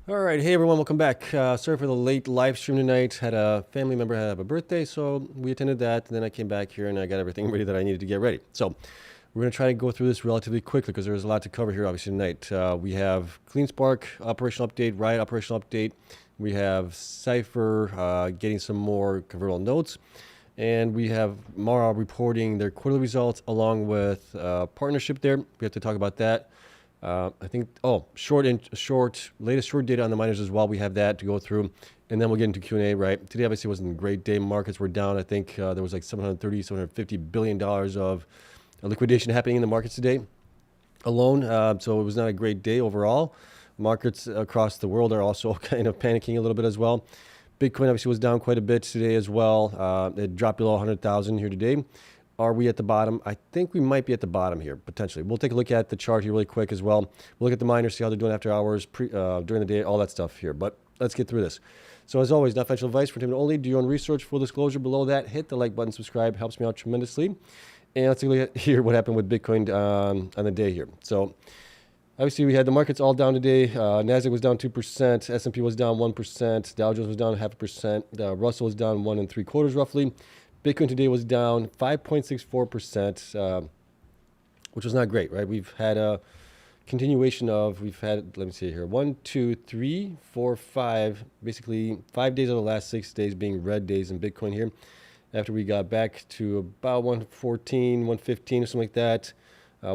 All right, hey everyone, welcome back. Sorry for the late live stream tonight. Had a family member have a birthday, so we attended that. And then I came back here and I got everything ready that I needed to get ready. So we're going to try to go through this relatively quickly because there's a lot to cover here, obviously, tonight. We have CleanSpark operational update, Riot operational update. We have Cipher getting some more convertible notes. And we have Mara reporting their quarterly results along with partnership there. We have to talk about that. I think, latest short data on the miners as well. We have that to go through, and then we'll get into Q&A, right? Today, obviously, wasn't a great day. Markets were down. I think there was like $750 billion of liquidation happening in the markets today alone. So it was not a great day overall. Markets across the world are also kind of panicking a little bit as well. Bitcoin obviously was down quite a bit today as well. It dropped below 100,000 here today. Are we at the bottom? I think we might be at the bottom here, potentially. We'll take a look at the chart here really quick as well. We'll look at the miners, see how they're doing after hours, during the day, all that stuff here. But let's get through this. So as always, not financial advice for entertainment only. Do your own research. Full disclosure below that. Hit the like button, subscribe. Helps me out tremendously. And let's take a look at here what happened with Bitcoin on the day here. So obviously, we had the markets all down today. Nasdaq was down 2%. S&P was down 1%. Dow Jones was down 0.5%. Russell was down 1 3/4 roughly. Bitcoin today was down 5.64%, which was not great, right? We've had a continuation of, let me see here, 1, 2, 3, 4, 5, basically 5 days of the last 6 days being red days in Bitcoin here. After we got back to about 114, 115 or something like that,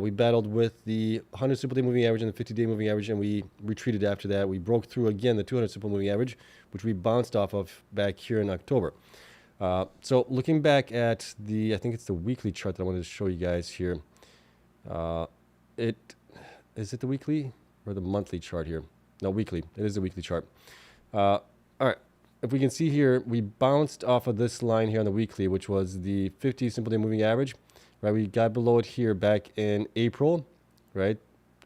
we battled with the 100 simple day moving average and the 50-day moving average, and we retreated after that. We broke through again the 200 simple moving average, which we bounced off of back here in October. So looking back at I think it's the weekly chart that I wanted to show you guys here. Is it the weekly or the monthly chart here? No, weekly. It is the weekly chart. All right. If we can see here, we bounced off of this line here on the weekly, which was the 50 simple day moving average, right? We got below it here back in April, right?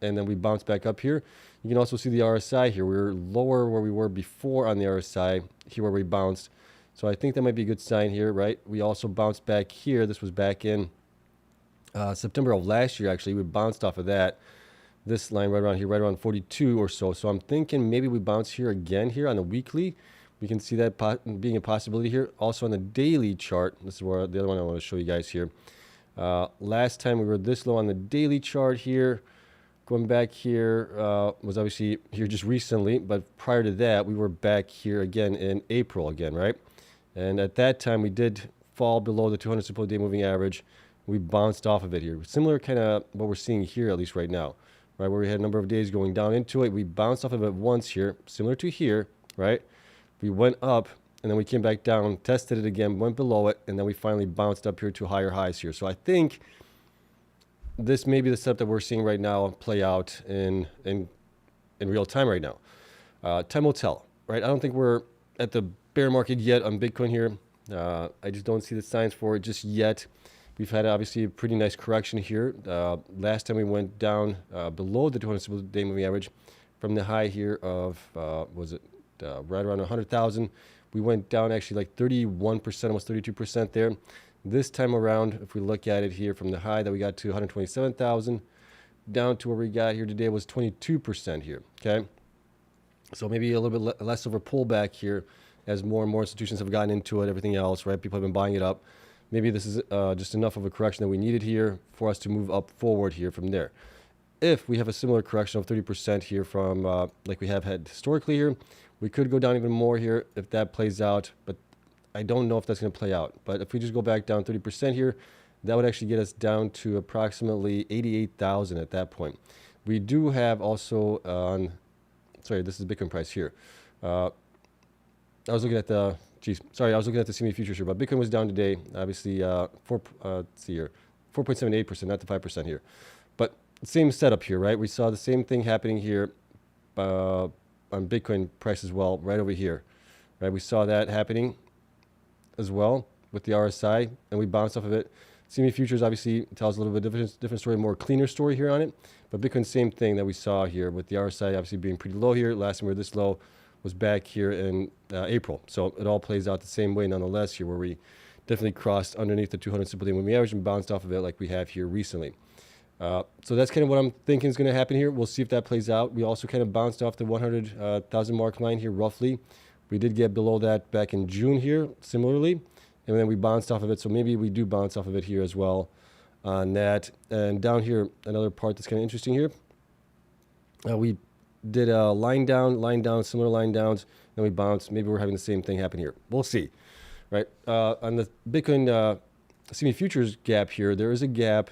And then we bounced back up here. You can also see the RSI here. We were lower where we were before on the RSI, here where we bounced. So I think that might be a good sign here, right? We also bounced back here. This was back in September of last year, actually. We bounced off of that. This line right around here, right around 42 or so. So I'm thinking maybe we bounce here again here on the weekly. We can see that being a possibility here. Also on the daily chart, this is where the other one I want to show you guys here. Last time we were this low on the daily chart here. Going back here was obviously here just recently, but prior to that, we were back here again in April again, right? And at that time, we did fall below the 200 simple day moving average. We bounced off of it here. Similar kind of what we're seeing here, at least right now, right? Where we had a number of days going down into it. We bounced off of it once here, similar to here, right? We went up, and then we came back down, tested it again, went below it, and then we finally bounced up here to higher highs here. So I think this may be the setup that we're seeing right now play out in real time right now. Time will tell, right? I don't think we're at the bear market yet on Bitcoin here. I just don't see the signs for it just yet. We've had obviously a pretty nice correction here. Last time we went down below the 200 simple day moving average from the high here of, right around 100,000. We went down actually like 31%, almost 32% there. This time around, if we look at it here from the high that we got to 127,000 down to where we got here today was 22% here, okay? So maybe a little bit less of a pullback here as more and more institutions have gotten into it, everything else, right? People have been buying it up. Maybe this is just enough of a correction that we needed here for us to move up forward here from there. If we have a similar correction of 30% here from like we have had historically here, we could go down even more here if that plays out, but I don't know if that's going to play out. But if we just go back down 30% here, that would actually get us down to approximately 88,000 at that point. We do have also this is the Bitcoin price here. I was looking at the CME futures here, but Bitcoin was down today. Obviously, 4.78%, not the 5% here. But same setup here, right? We saw the same thing happening here on Bitcoin price as well, right over here, right? We saw that happening as well with the RSI, and we bounced off of it. CME futures obviously tells a little bit different story, more cleaner story here on it. But Bitcoin, same thing that we saw here with the RSI obviously being pretty low here. Last time we were this low was back here in April. So it all plays out the same way nonetheless here, where we definitely crossed underneath the 200 simple day moving average and bounced off of it like we have here recently. So that's kind of what I'm thinking is going to happen here. We'll see if that plays out. We also kind of bounced off the 100,000 mark line here roughly. We did get below that back in June here, similarly, and then we bounced off of it. So maybe we do bounce off of it here as well on that. And down here, another part that's kind of interesting here. We did a line down, similar line downs, then we bounced. Maybe we're having the same thing happen here. We'll see, right? On the Bitcoin semi futures gap here, there is a gap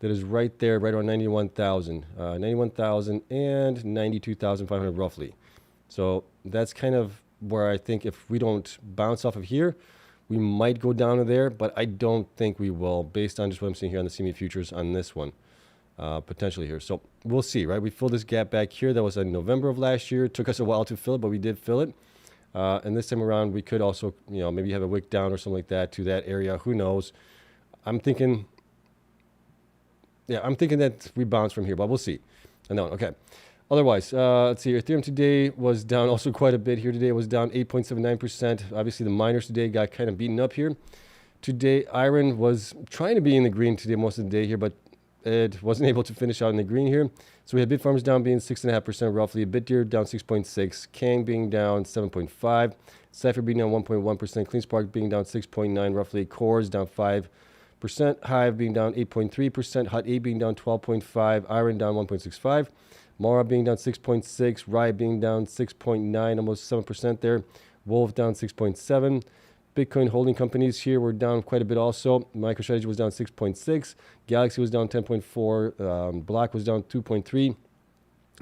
that is right there, right around 91,000 and 92,500 roughly. So that's kind of where I think if we don't bounce off of here, we might go down to there, but I don't think we will based on just what I'm seeing here on the CME futures on this one, potentially here. So we'll see, right? We filled this gap back here. That was in November of last year. It took us a while to fill it, but we did fill it. And this time around, we could also, maybe have a wick down or something like that to that area. Who knows? I'm thinking that we bounce from here, but we'll see. Okay. Otherwise, let's see. Ethereum today was down also quite a bit here. Today it was down 8.79%. Obviously, the miners today got kind of beaten up here. Today, IREN was trying to be in the green today most of the day here, but it wasn't able to finish out in the green here. So we had Bitfarms down being 6.5% roughly. BitDeer down 6.6%. Kang being down 7.5%. Cipher being down 1.1%. CleanSpark being down 6.9% roughly. CORZ down 5%. Hive being down 8.3%. Hut 8 being down 12.5%. IREN down 1.65%. Mara being down 6.6%, Riot being down 6.9%, almost 7% there. Wolf down 6.7%. Bitcoin holding companies here were down quite a bit also. MicroStrategy was down 6.6%. Galaxy was down 10.4%. Block was down 2.3%.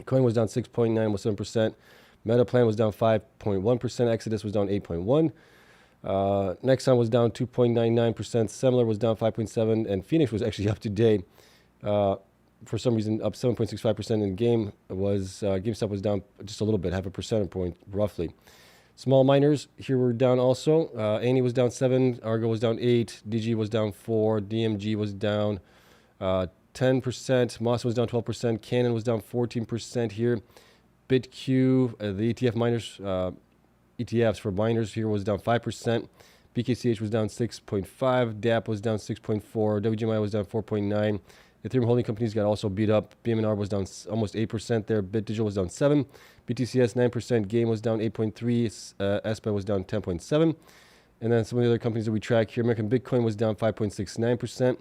Coin was down 6.9%, almost 7%. Metaplan was down 5.1%. Exodus was down 8.1%. Nexon was down 2.99%. Semler was down 5.7%. And Phoenix was actually up today. For some reason, up 7.65%, and GameStop was down just a little bit, half a percentage point, rawly. Small miners here were down also. Annie was down 7%, Argo was down 8%, DG was down 4%, DMG was down 10%, Mawson was down 12%, Canon was down 14% here. BitQ, the ETF miners, ETFs for miners here was down 5%. BKCH was down 6.5%, DAP was down 6.4%, WGMI was down 4.9%. Ethereum holding companies got also beat up. BMNR was down almost 8% there. BitDigital was down 7%. BTCS 9%. Game was down 8.3%. SPA was down 10.7%. And then some of the other companies that we track here. American Bitcoin was down 5.69%.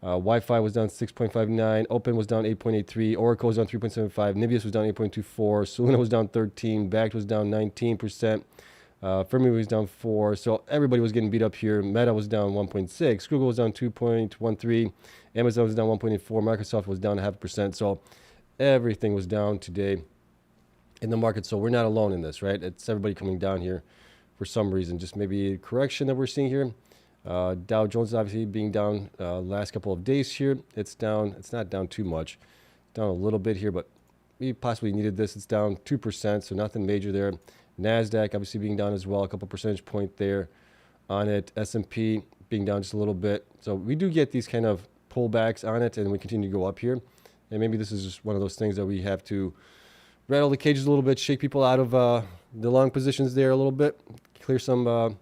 Wi-Fi was down 6.59%. Open was down 8.83%. Oracle was down 3.75%. Nibius was down 8.24%. Soluna was down 13%. Bakkt was down 19%. Fermi was down 4%. So everybody was getting beat up here. Meta was down 1.6%. Google was down 2.13%. Amazon was down 1.84%. Microsoft was down 0.5%. So everything was down today in the market. So we're not alone in this, right? It's everybody coming down here for some reason. Just maybe a correction that we're seeing here. Dow Jones obviously being down last couple of days here. It's down. It's not down too much. It's down a little bit here, but we possibly needed this. It's down 2%, so nothing major there. NASDAQ obviously being down as well, a couple percentage point there on it. S&P being down just a little bit. So we do get these kind of pullbacks on it, and we continue to go up here. And maybe this is just one of those things that we have to rattle the cages a little bit, shake people out of the long positions there a little bit, clear some,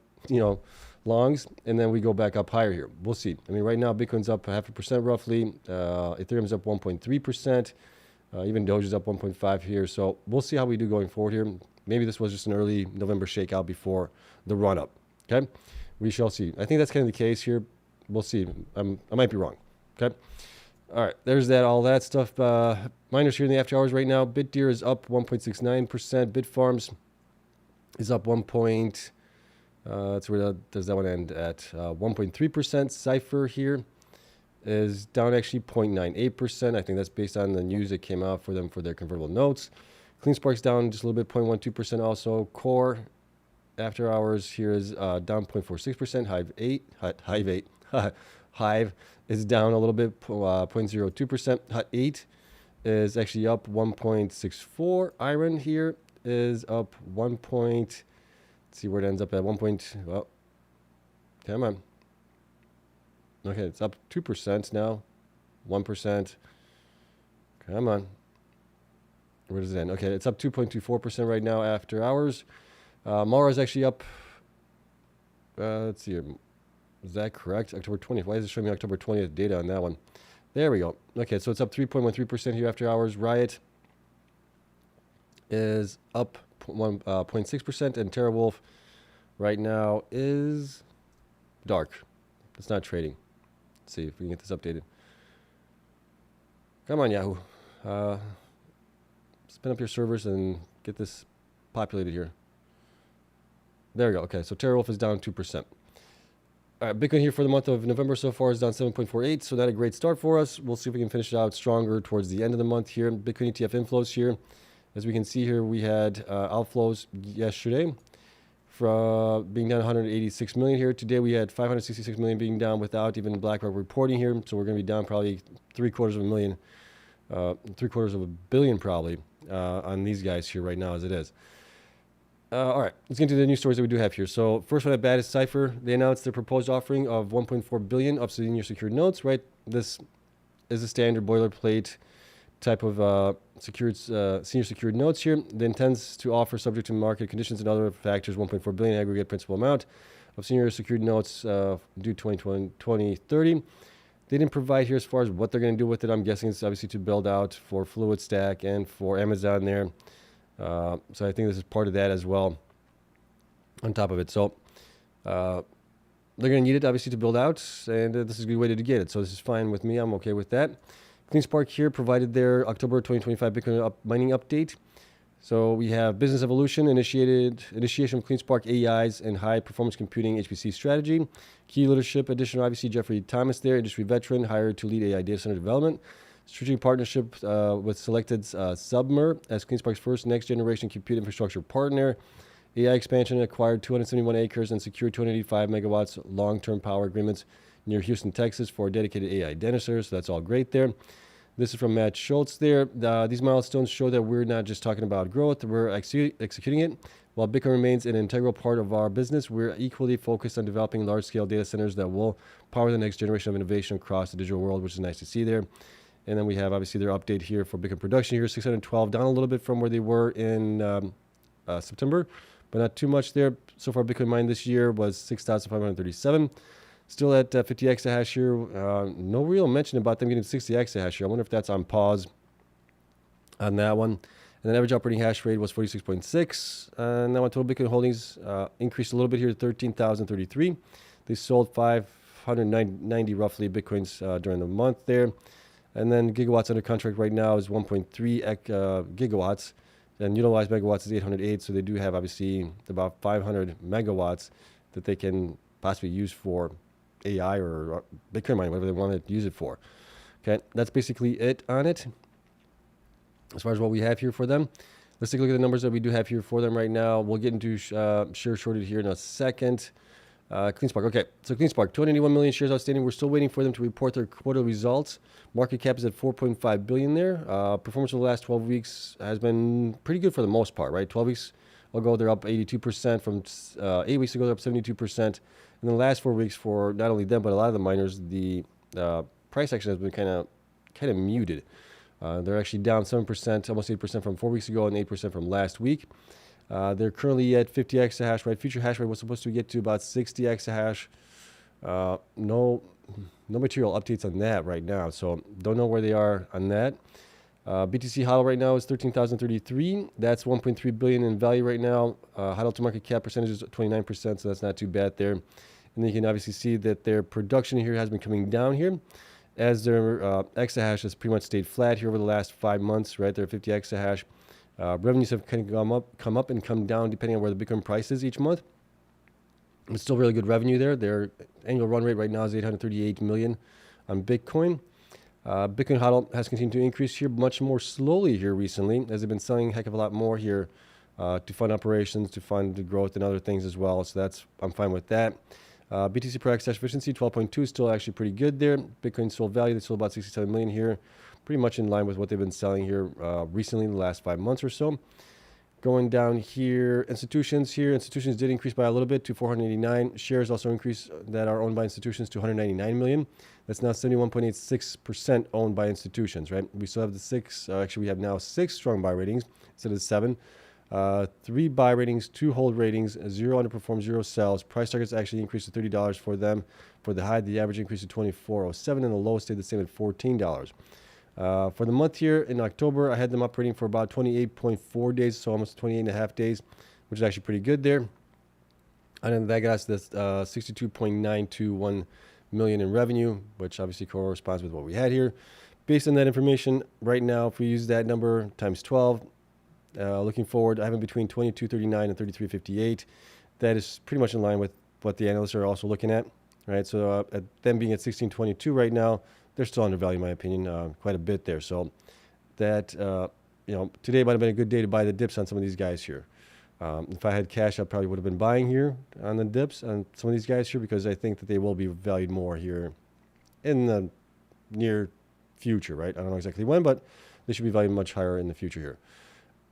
longs, and then we go back up higher here. We'll see. I mean, right now, Bitcoin's up 0.5% roughly. Ethereum's up 1.3%. Even Doge is up 1.5% here. So we'll see how we do going forward here. Maybe this was just an early November shakeout before the run-up. Okay? We shall see. I think that's kind of the case here. We'll see. I might be wrong. Okay? All right. There's that. All that stuff. Miners here in the after hours right now. BitDeer is up 1.69%. Bitfarms is up 1. That's where does that one end at? 1.3%. Cipher here is down actually 0.98%. I think that's based on the news that came out for them for their convertible notes. CleanSpark's down just a little bit, 0.12% also. Core after hours here is down 0.46%. Hive is down a little bit, 0.02%. Hut 8 is actually up 1.64%. IREN here is up 1. Let's see where it ends up at 1. Well, come on. Okay, it's up 2% now. 1%. Come on. Where does it end? Okay, it's up 2.24% right now after hours. Mara is actually up. Let's see. Is that correct? October 20th. Why is it showing me October 20th data on that one? There we go. Okay, so it's up 3.13% here after hours. Riot is up 0.6%, and TerraWolf right now is dark. It's not trading. Let's see if we can get this updated. Come on, Yahoo. Spin up your servers and get this populated here. There we go. Okay, so TerraWolf is down 2%. All right, Bitcoin here for the month of November so far is down 7.48, so not a great start for us. We'll see if we can finish it out stronger towards the end of the month here. Bitcoin ETF inflows here. As we can see here, we had outflows yesterday from being down 186 million here. Today we had 566 million being down without even BlackRock reporting here. So we're going to be down probably $750 million, $750 million probably on these guys here right now as it is. All right, let's get into the news stories that we do have here. So first one at bat is Cipher. They announced their proposed offering of 1.4 billion of senior secured notes, right? This is a standard boilerplate type of senior secured notes here. They intends to offer, subject to market conditions and other factors, 1.4 billion aggregate principal amount of senior secured notes due 2030. They didn't provide here as far as what they're going to do with it. I'm guessing it's obviously to build out for Fluid Stack and for Amazon there. So I think this is part of that as well on top of it. So they're going to need it obviously to build out, and this is a good way to get it. So this is fine with me. I'm okay with that. CleanSpark here provided their October 2025 Bitcoin mining update. So we have business evolution, initiation of CleanSpark AIs and high performance computing HPC strategy. Key leadership addition, obviously Jeffrey Thomas there, industry veteran, hired to lead AI data center development. Strategic partnership with selected Submer as CleanSpark's first next generation compute infrastructure partner. AI expansion acquired 271 acres and secured 285 megawatts long-term power agreements near Houston, Texas for dedicated AI data centers. So that's all great there. This is from Matt Schultz there. These milestones show that we're not just talking about growth, we're executing it. While Bitcoin remains an integral part of our business, we're equally focused on developing large-scale data centers that will power the next generation of innovation across the digital world, which is nice to see there. And then we have obviously their update here for Bitcoin production here, 612, down a little bit from where they were in September, but not too much there. So far, Bitcoin mined this year was 6,537. Still at 50 exahash here. No real mention about them getting 60 exahash here. I wonder if that's on pause on that one. And then average operating hash rate was 46.6. And now on total Bitcoin holdings increased a little bit here to 13,033. They sold 590 roughly Bitcoins during the month there. And then gigawatts under contract right now is 1.3 gigawatts. And utilized megawatts is 808. So they do have obviously about 500 megawatts that they can possibly use for AI or Bitcoin mining, whatever they want to use it for. Okay, that's basically it on it. As far as what we have here for them, let's take a look at the numbers that we do have here for them right now. We'll get into share shortage here in a second. CleanSpark. Okay, so CleanSpark, 281 million shares outstanding. We're still waiting for them to report their quarterly results. Market cap is at 4.5 billion there. Performance over the last 12 weeks has been pretty good for the most part, right? 12 weeks ago, they're up 82%. From 8 weeks ago, they're up 72%. In the last 4 weeks, for not only them but a lot of the miners, the price action has been kind of muted. They're actually down 7%, almost 8% from 4 weeks ago, and 8% from last week. They're currently at 50 exahash, right? Future hash rate was supposed to get to about 60 exahash. No material updates on that right now, so don't know where they are on that. BTC HODL right now is 13,033. That's 1.3 billion in value right now. HODL to market cap percentage is 29%, so that's not too bad there. And then you can obviously see that their production here has been coming down here, as their exahash has pretty much stayed flat here over the last 5 months, right? They're 50 exahash. Revenues have kind of come up and come down depending on where the Bitcoin price is each month. It's still really good revenue there. Their annual run rate right now is 838 million on Bitcoin. Bitcoin HODL has continued to increase here much more slowly here recently, as they've been selling a heck of a lot more here to fund operations, to fund the growth and other things as well. So I'm fine with that. BTC per exahash efficiency 12.2 is still actually pretty good there. Bitcoin sold value, they sold about 67 million here, pretty much in line with what they've been selling here recently in the last 5 months or so. Going down here, institutions did increase by a little bit to 489. Shares also increased that are owned by institutions to 199 million. That's now 71.86% owned by institutions, right? We still have the we have now 6 strong buy ratings instead of 7. 3 buy ratings, 2 hold ratings, 0 underperforms, 0 sells. Price targets actually increased to $30 for them. For the high, the average increased to $24.07, and the low stayed the same at $14. For the month here in October, I had them operating for about 28.4 days, so almost 28.5 days, which is actually pretty good there. And then that got us this 62.921 million in revenue, which obviously corresponds with what we had here. Based on that information, right now, if we use that number times 12, looking forward, I have them between 22.39 and 33.58. That is pretty much in line with what the analysts are also looking at, right? So at them being at 16.22 right now, they're still undervalued, in my opinion, quite a bit there. So that, today might have been a good day to buy the dips on some of these guys here. If I had cash, I probably would have been buying here on the dips on some of these guys here, because I think that they will be valued more here in the near future, right? I don't know exactly when, but they should be valued much higher in the future here.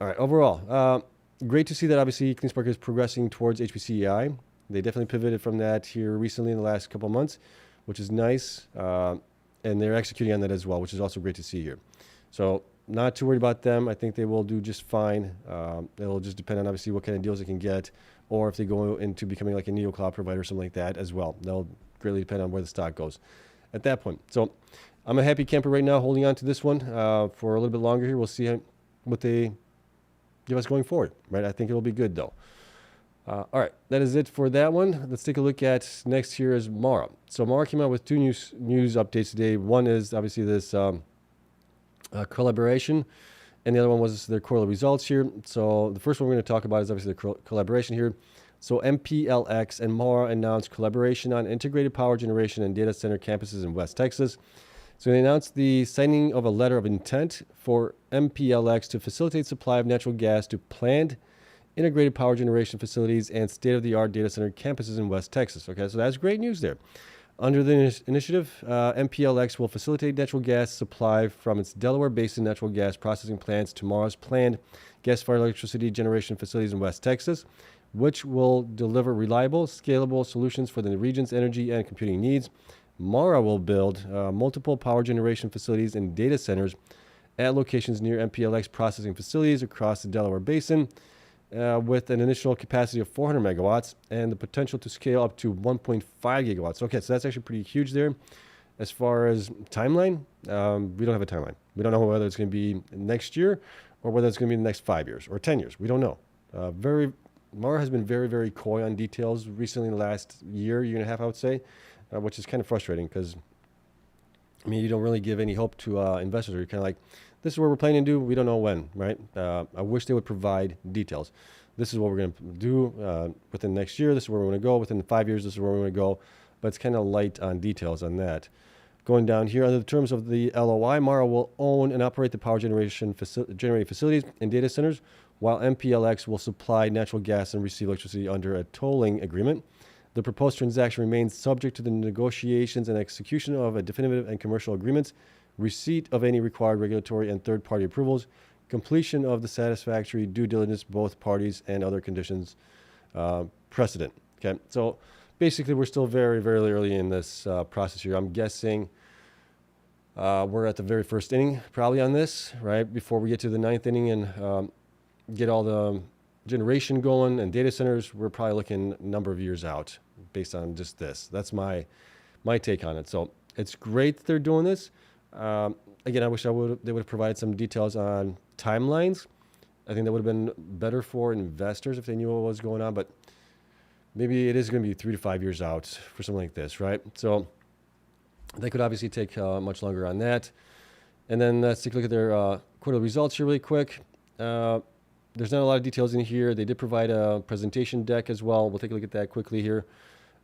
All right, overall, great to see that obviously CleanSpark is progressing towards HPCEI. They definitely pivoted from that here recently in the last couple of months, which is nice. And they're executing on that as well, which is also great to see here. So not too worried about them. I think they will do just fine. It'll just depend on obviously what kind of deals they can get, or if they go into becoming like a neo cloud provider or something like that as well. That'll greatly depend on where the stock goes at that point. So I'm a happy camper right now, holding on to this one for a little bit longer here. We'll see what they give us going forward, right? I think it'll be good though. All right, that is it for that one. Let's take a look at next here is Mara. So Mara came out with 2 news updates today. One is obviously this collaboration, and the other one was their quarterly results here. So the first one we're going to talk about is obviously the collaboration here. So MPLX and Mara announced collaboration on integrated power generation and data center campuses in West Texas. So they announced the signing of a letter of intent for MPLX to facilitate supply of natural gas to planned integrated power generation facilities and state-of-the-art data center campuses in West Texas. Okay, so that's great news there. Under the initiative, MPLX will facilitate natural gas supply from its Delaware Basin natural gas processing plants to Mara's planned gas-fired electricity generation facilities in West Texas, which will deliver reliable, scalable solutions for the region's energy and computing needs. Mara will build multiple power generation facilities and data centers at locations near MPLX processing facilities across the Delaware Basin, with an initial capacity of 400 megawatts and the potential to scale up to 1.5 gigawatts. Okay, so that's actually pretty huge there. As far as timeline, we don't have a timeline. We don't know whether it's going to be next year or whether it's going to be in the next 5 years or 10 years. We don't know. Mara has been very, very coy on details recently in the last year and a half, I would say, which is kind of frustrating because, I mean, you don't really give any hope to investors. You're kind of like, this is what we're planning to do. We don't know when, right? I wish they would provide details. This is what we're going to do within next year. This is where we're going to go. Within 5 years, this is where we're going to go. But it's kind of light on details on that. Going down here, under the terms of the LOI, Mara will own and operate the power generating facilities and data centers, while MPLX will supply natural gas and receive electricity under a tolling agreement. The proposed transaction remains subject to the negotiations and execution of a definitive and commercial agreements, receipt of any required regulatory and third-party approvals, completion of the satisfactory due diligence both parties, and other conditions precedent. Okay, so basically we're still very, very early in this process here. I'm guessing we're at the very first inning probably on this, right? Before we get to the 9th inning and get all the generation going and data centers, we're probably looking a number of years out based on just this. That's my take on it. So it's great that they're doing this. Again, I wish they would have provided some details on timelines. I think that would have been better for investors if they knew what was going on, but maybe it is going to be 3 to 5 years out for something like this, right? So they could obviously take much longer on that. And then let's take a look at their quarterly results here really quick. There's not a lot of details in here. They did provide a presentation deck as well. We'll take a look at that quickly here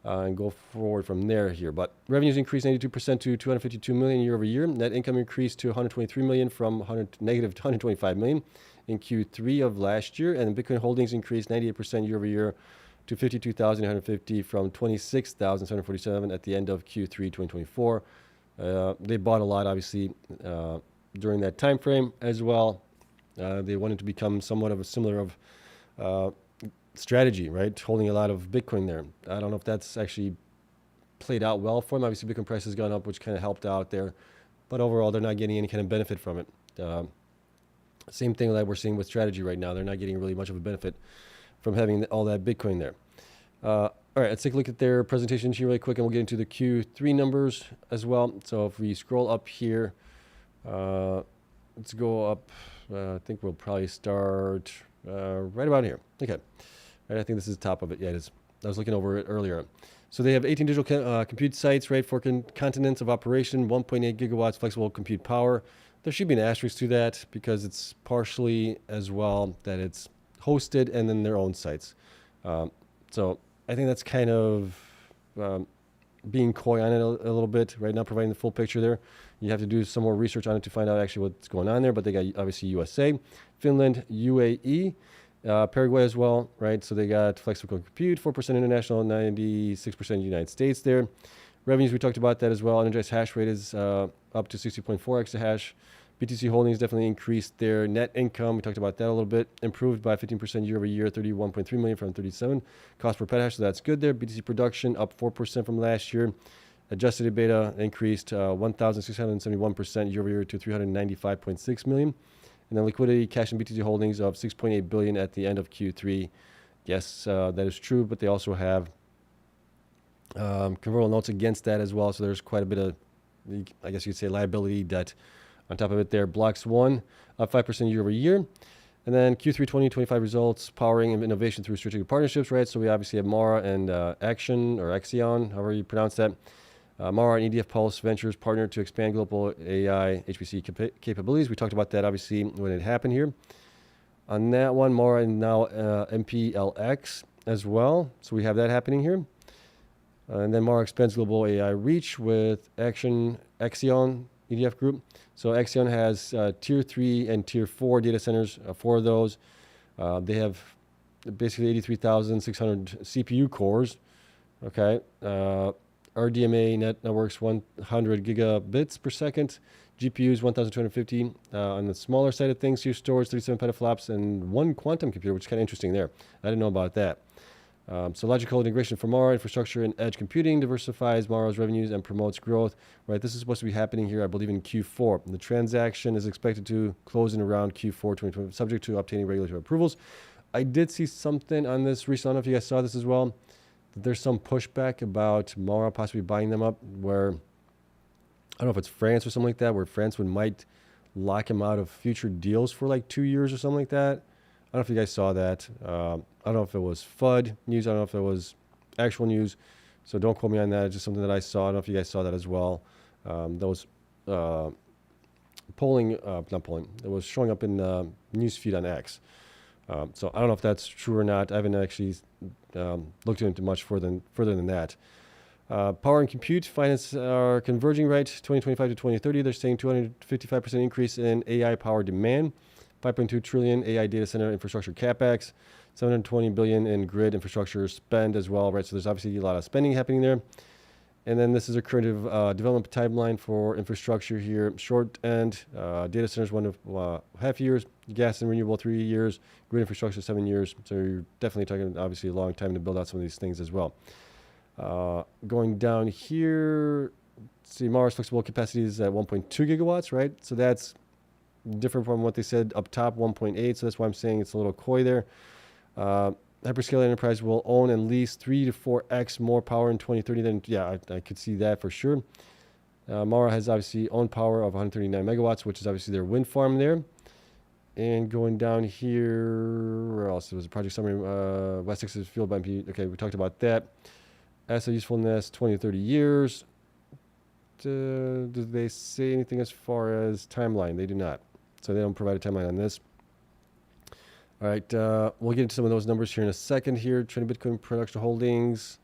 and go forward from there here. But revenues increased 92% to 252 million year over year. Net income increased to 123 million from negative 125 million in Q3 of last year. And Bitcoin holdings increased 98% year over year to 52,150 from 26,747 at the end of Q3 2024. They bought a lot, obviously, during that time frame as well. They wanted to become somewhat of a similar strategy, right? Holding a lot of Bitcoin there. I don't know if that's actually played out well for them. Obviously, Bitcoin price has gone up, which kind of helped out there. But overall, they're not getting any kind of benefit from it. Same thing that we're seeing with strategy right now. They're not getting really much of a benefit from having all that Bitcoin there. All right, let's take a look at their presentation here really quick, and we'll get into the Q3 numbers as well. So if we scroll up here, let's go up. I think we'll probably start right about here. Okay, right, I think this is the top of it. Yeah, it is. I was looking over it earlier. So they have 18 digital compute sites, right, for continents of operation, 1.8 gigawatts flexible compute power. There should be an asterisk to that because it's partially as well that it's hosted and then their own sites. So I think that's kind of being coy on it a little bit right now, providing the full picture there. You have to do some more research on it to find out actually what's going on there. But they got obviously USA, Finland, UAE, Paraguay as well, right? So they got flexible compute, 4% international, 96% United States there. Revenues, we talked about that as well. Energized hash rate is up to 60.4 exahash. BTC holdings definitely increased their net income. We talked about that a little bit. Improved by 15% year over year, 31.3 million from 37. Cost per petahash, so that's good there. BTC production up 4% from last year. Adjusted EBITDA increased 1,671% year over year to 395.6 million. And then liquidity, cash and BTC holdings of 6.8 billion at the end of Q3. Yes, that is true, but they also have convertible notes against that as well. So there's quite a bit of, I guess you'd say, liability debt on top of it there. Blocks 1 up 5% year over year. And then Q3 2025 results, powering innovation through strategic partnerships, right? So we obviously have Mara and Action or Axion, however you pronounce that. Mara and EDF Pulse Ventures partnered to expand global AI HPC capabilities. We talked about that obviously when it happened here. On that one, Mara and now MPLX as well. So we have that happening here. And then Mara expands global AI reach with Axion EDF Group. So Axion has tier 3 and tier 4 data centers, 4 of those. They have basically 83,600 CPU cores. Okay. RDMA networks 100 gigabits per second. GPUs 1,250. On the smaller side of things, here storage 37 petaflops and 1 quantum computer, which is kind of interesting there. I didn't know about that. So logical integration for Mara infrastructure and edge computing diversifies Mara's revenues and promotes growth. Right, this is supposed to be happening here, I believe, in Q4. The transaction is expected to close in around Q4 2020, subject to obtaining regulatory approvals. I did see something on this recently. I don't know if you guys saw this as well. That there's some pushback about Mara possibly buying them up, where I don't know if it's France or something like that, where France might lock him out of future deals for like 2 years or something like that. I don't know if you guys saw that. I don't know if it was FUD news. I don't know if it was actual news. So don't quote me on that. It's just something that I saw. I don't know if you guys saw that as well. That was not polling. It was showing up in news feed on X. So I don't know if that's true or not. I haven't actually looked into much further than that. Power and compute finance are converging, right? 2025 to 2030, they're saying 255% increase in AI power demand. 5.2 trillion AI data center infrastructure capex, 720 billion in grid infrastructure spend as well, right? So there's obviously a lot of spending happening there. And then this is a current development timeline for infrastructure here. Short end, data centers 1.5 years, gas and renewable 3 years, grid infrastructure 7 years. So you're definitely talking obviously a long time to build out some of these things as well. Going down here, see Mara's flexible capacity is at 1.2 gigawatts, right? So that's different from what they said up top, 1.8. So that's why I'm saying it's a little coy there. Hyperscaler enterprise will own and lease 3 to 4x more power in 2030. Then, yeah, I could see that for sure. Mara has obviously owned power of 139 megawatts, which is obviously their wind farm there. And going down here, where else? It was a project summary. West Texas fueled by MP. Okay, we talked about that. Asset usefulness, 20 to 30 years. Do they say anything as far as timeline? They do not. So they don't provide a timeline on this. All right, we'll get into some of those numbers here in a second here. Trending Bitcoin production holdings.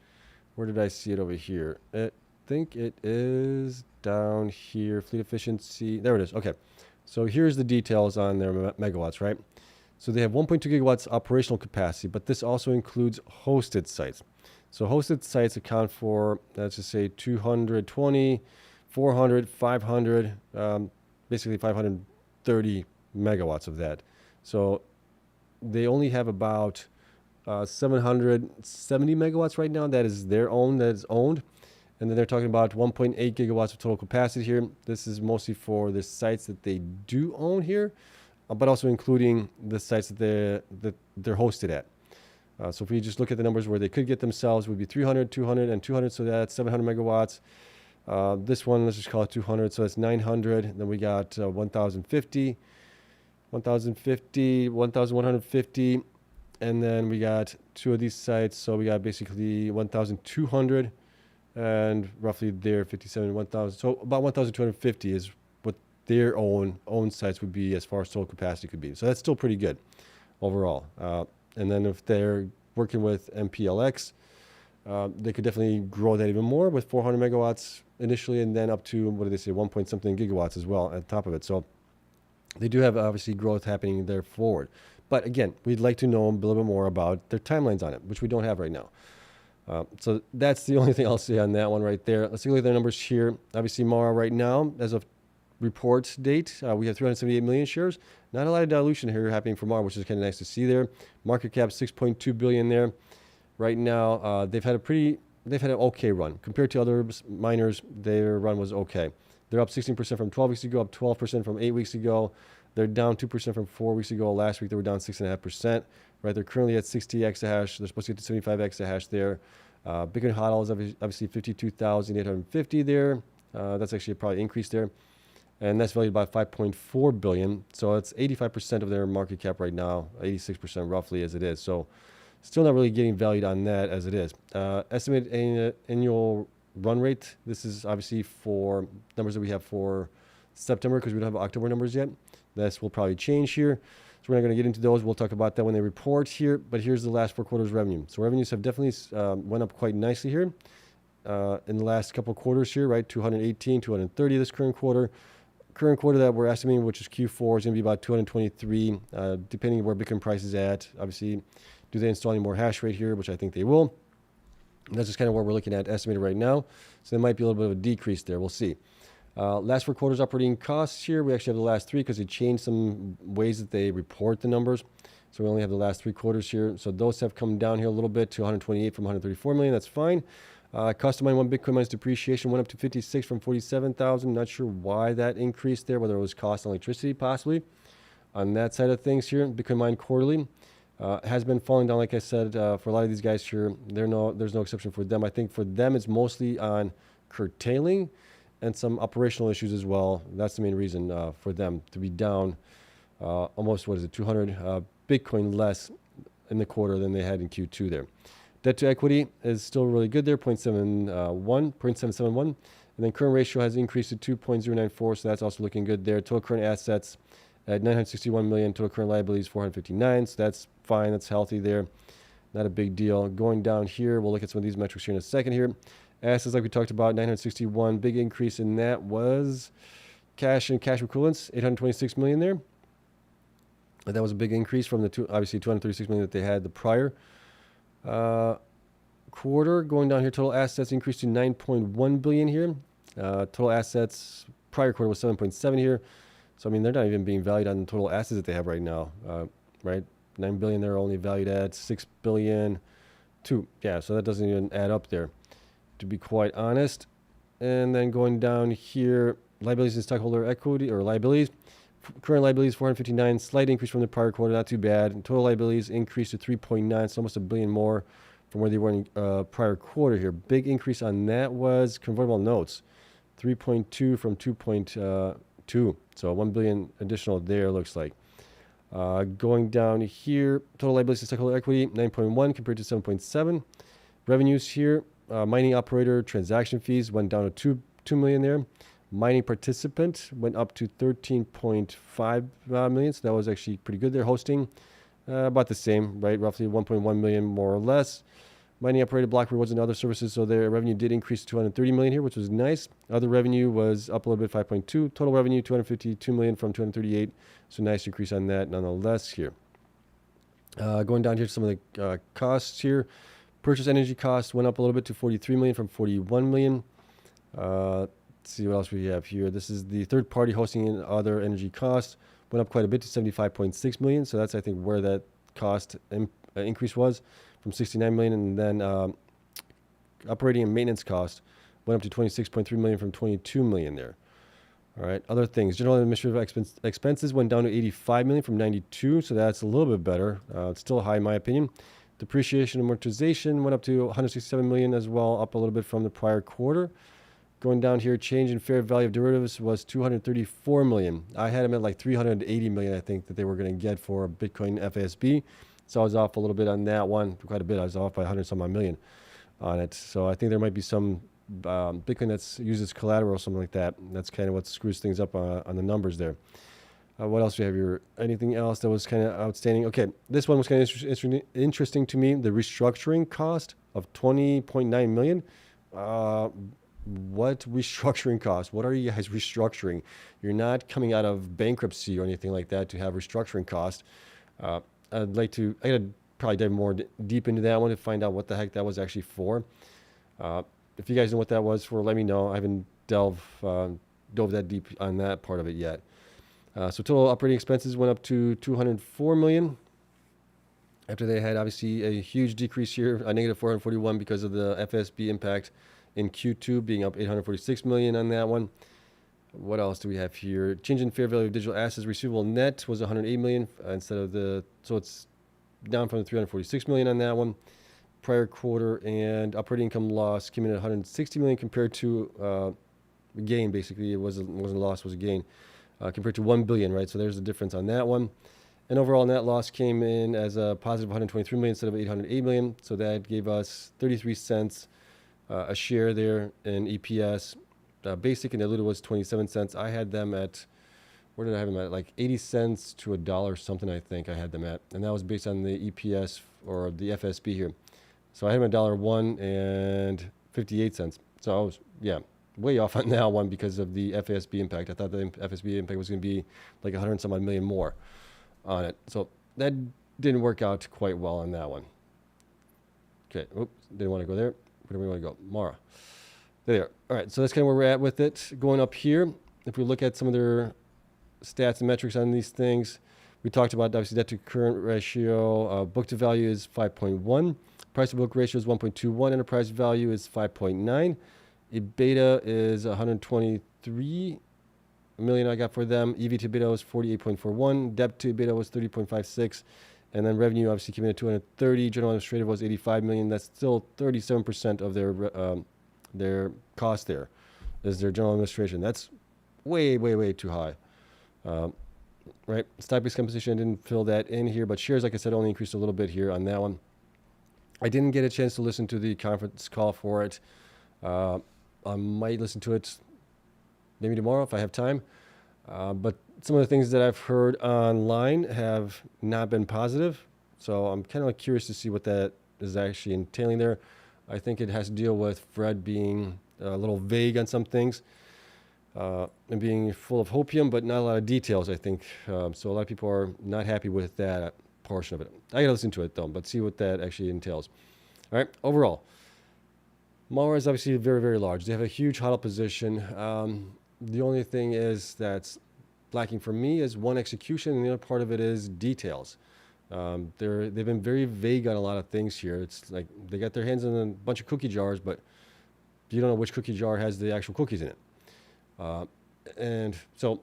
Where did I see it over here? I think it is down here. Fleet efficiency. There it is. Okay. So here's the details on their megawatts, right? So they have 1.2 gigawatts operational capacity, but this also includes hosted sites. So hosted sites account for, let's just say 220, 400, 500, basically 530 megawatts of that. So they only have about 770 megawatts right now that is their own, that is owned. And then they're talking about 1.8 gigawatts of total capacity here. This is mostly for the sites that they do own here. but also including the sites that they're hosted at. So if we just look at the numbers where they could get themselves, would be 300, 200, and 200, so that's 700 megawatts. This one, let's just call it 200, so that's 900. Then we got 1,050, 1,050, 1,150, and then we got two of these sites, so we got basically 1,200, and roughly there 57, 1,000. So about 1,250 is what their own sites would be as far as total capacity could be. So that's still pretty good overall. And then if they're working with MPLX, they could definitely grow that even more with 400 megawatts initially, and then up to, what did they say, 1 point something gigawatts as well at the top of it. So they do have obviously growth happening there forward. But again, we'd like to know a little bit more about their timelines on it, which we don't have right now. So that's the only thing I'll say on that one right there. Let's take a look at their numbers here. Obviously, Mara right now, as of report date, we have 378 million shares. Not a lot of dilution here happening for Mara, which is kind of nice to see there. Market cap 6.2 billion there. Right now, they've had an okay run compared to other miners. Their run was okay. They're up 16% from 12 weeks ago, up 12% from 8 weeks ago. They're down 2% from 4 weeks ago. Last week they were down 6.5%. Right, they're currently at 60 exahash. They're supposed to get to 75 exahash there. Bitcoin HODL is obviously 52,850 there. That's actually probably increased there, and that's valued by 5.4 billion. So it's 85% of their market cap right now, 86% roughly as it is. So still not really getting valued on that as it is. Estimated annual run rate. This is obviously for numbers that we have for September, because we don't have October numbers yet. This will probably change here. So we're not going to get into those. We'll talk about that when they report here. But here's the last 4 quarters revenue. So revenues have definitely went up quite nicely here in the last couple of quarters here, right? 218, 230 this current quarter. Current quarter that we're estimating, which is Q4, is going to be about 223, depending on where Bitcoin price is at. Obviously, do they install any more hash rate here, which I think they will. And that's just kind of what we're looking at estimated right now. So there might be a little bit of a decrease there. We'll see. Last 4 quarters operating costs here. We actually have the last 3 because they changed some ways that they report the numbers. So we only have the last 3 quarters here. So those have come down here a little bit to 128 from 134 million. That's fine. Cost to mine 1 Bitcoin minus depreciation went up to 56 from 47,000. Not sure why that increased there, whether it was cost on electricity possibly. On that side of things here, Bitcoin mined quarterly has been falling down, like I said, for a lot of these guys here. There's no exception for them. I think for them it's mostly on curtailing and some operational issues as well. That's the main reason for them to be down almost, 200 Bitcoin less in the quarter than they had in Q2 there. Debt to equity is still really good there, 0.771. And then current ratio has increased to 2.094, so that's also looking good there. Total current assets at 961 million, total current liabilities 459, so that's fine, that's healthy there. Not a big deal. Going down here, we'll look at some of these metrics here in a second here. Assets, like we talked about, 961. Big increase in that was cash and cash equivalents, 826 million there. And that was a big increase from the obviously 236 million that they had the prior quarter. Going down here, total assets increased to 9.1 billion here. Total assets prior quarter was 7.7 here. So I mean, they're not even being valued on the total assets that they have right now, right? 9 billion, they're only valued at 6 billion. Yeah, so that doesn't even add up there, to be quite honest. And then going down here, liabilities and stockholder equity or liabilities. Current liabilities 459, slight increase from the prior quarter, not too bad. And total liabilities increased to 3.9, so almost $1 billion more from where they were in prior quarter here. Big increase on that was convertible notes, 3.2 from 2.2, so 1 billion additional there looks like. Going down here, total liabilities to stockholder equity 9.1 compared to 7.7. Revenues here, mining operator transaction fees went down to 2 million there. Mining participant went up to 13.5 million, so that was actually pretty good there. Hosting about the same, right? Roughly 1.1 million more or less. Mining operator, block rewards and other services, so their revenue did increase to 230 million here, which was nice. Other revenue was up a little bit, 5.2. Total revenue 252 million from 238, so nice increase on that nonetheless here. Going down here to some of the costs here. Purchase energy costs went up a little bit to 43 million from 41 million. Let's see what else we have here. This is the third-party hosting and other energy costs. Went up quite a bit to 75.6 million, so that's, I think, where that cost increase was, from 69 million. And then operating and maintenance cost went up to 26.3 million from 22 million there. All right, other things. General and administrative expenses went down to 85 million from 92, so that's a little bit better. It's still high in my opinion. Depreciation and amortization went up to 167 million as well, up a little bit from the prior quarter. Going down here, change in fair value of derivatives was 234 million. I had them at like 380 million, I think, that they were going to get for Bitcoin FASB. So I was off a little bit on that one, quite a bit. I was off by 100 some odd million on it. So I think there might be some Bitcoin that's used as collateral or something like that. That's kind of what screws things up on the numbers there. What else do you have here? Anything else that was kind of outstanding? Okay, this one was kind of interesting to me. The restructuring cost of 20.9 million. What restructuring costs? What are you guys restructuring? You're not coming out of bankruptcy or anything like that to have restructuring costs. I gotta probably dive more deep into that one to find out what the heck that was actually for. If you guys know what that was for, let me know. I haven't dove that deep on that part of it yet. So total operating expenses went up to 204 million. After they had obviously a huge decrease here, a negative 441 because of the FSB impact in Q2 being up 846 million on that one. What else do we have here? Change in fair value of digital assets receivable net was 108 million instead of so it's down from the 346 million on that one. Prior quarter, and operating income loss came in at 160 million compared to a gain. Basically, it wasn't a loss, it was a gain compared to 1 billion, right? So there's the difference on that one. And overall net loss came in as a positive 123 million instead of 808 million. So that gave us 33 cents a share there in EPS. Basic and diluted was 27 cents. I had them at, where did I have them at? Like 80 cents to $1 something, I think I had them at. And that was based on the EPS or the FSB here. So I had them at $1 and 58 cents. So I was, way off on that one because of the FSB impact. I thought the FSB impact was going to be like 100 and some odd million more on it. So that didn't work out quite well on that one. Okay, oops, didn't want to go there. Where do we want to go? Mara. There. All right, so that's kind of where we're at with it. Going up here, if we look at some of their stats and metrics on these things, we talked about obviously debt to current ratio. Book to value is 5.1. Price to book ratio is 1.21. Enterprise value is 5.9. EBITDA is 123 million I got for them. EV to EBITDA was 48.41. Debt to EBITDA was 30.56. And then revenue obviously came in at 230. General administrative was 85 million. That's still 37% of their cost there is their general administration. That's way, way, way too high. Right? Stock-based compensation, I didn't fill that in here, but shares, like I said, only increased a little bit here on that one. I didn't get a chance to listen to the conference call for it. I might listen to it maybe tomorrow if I have time. But some of the things that I've heard online have not been positive. So I'm kind of like curious to see what that is actually entailing there. I think it has to deal with Fred being a little vague on some things and being full of hopium, but not a lot of details, I think. So a lot of people are not happy with that portion of it. I got to listen to it, though, but see what that actually entails. All right, overall. Mawson is obviously very, very large. They have a huge hodl position. The only thing is that's lacking for me is one, execution, and the other part of it is details. They've been very vague on a lot of things here. It's like they got their hands in a bunch of cookie jars, but you don't know which cookie jar has the actual cookies in it. And so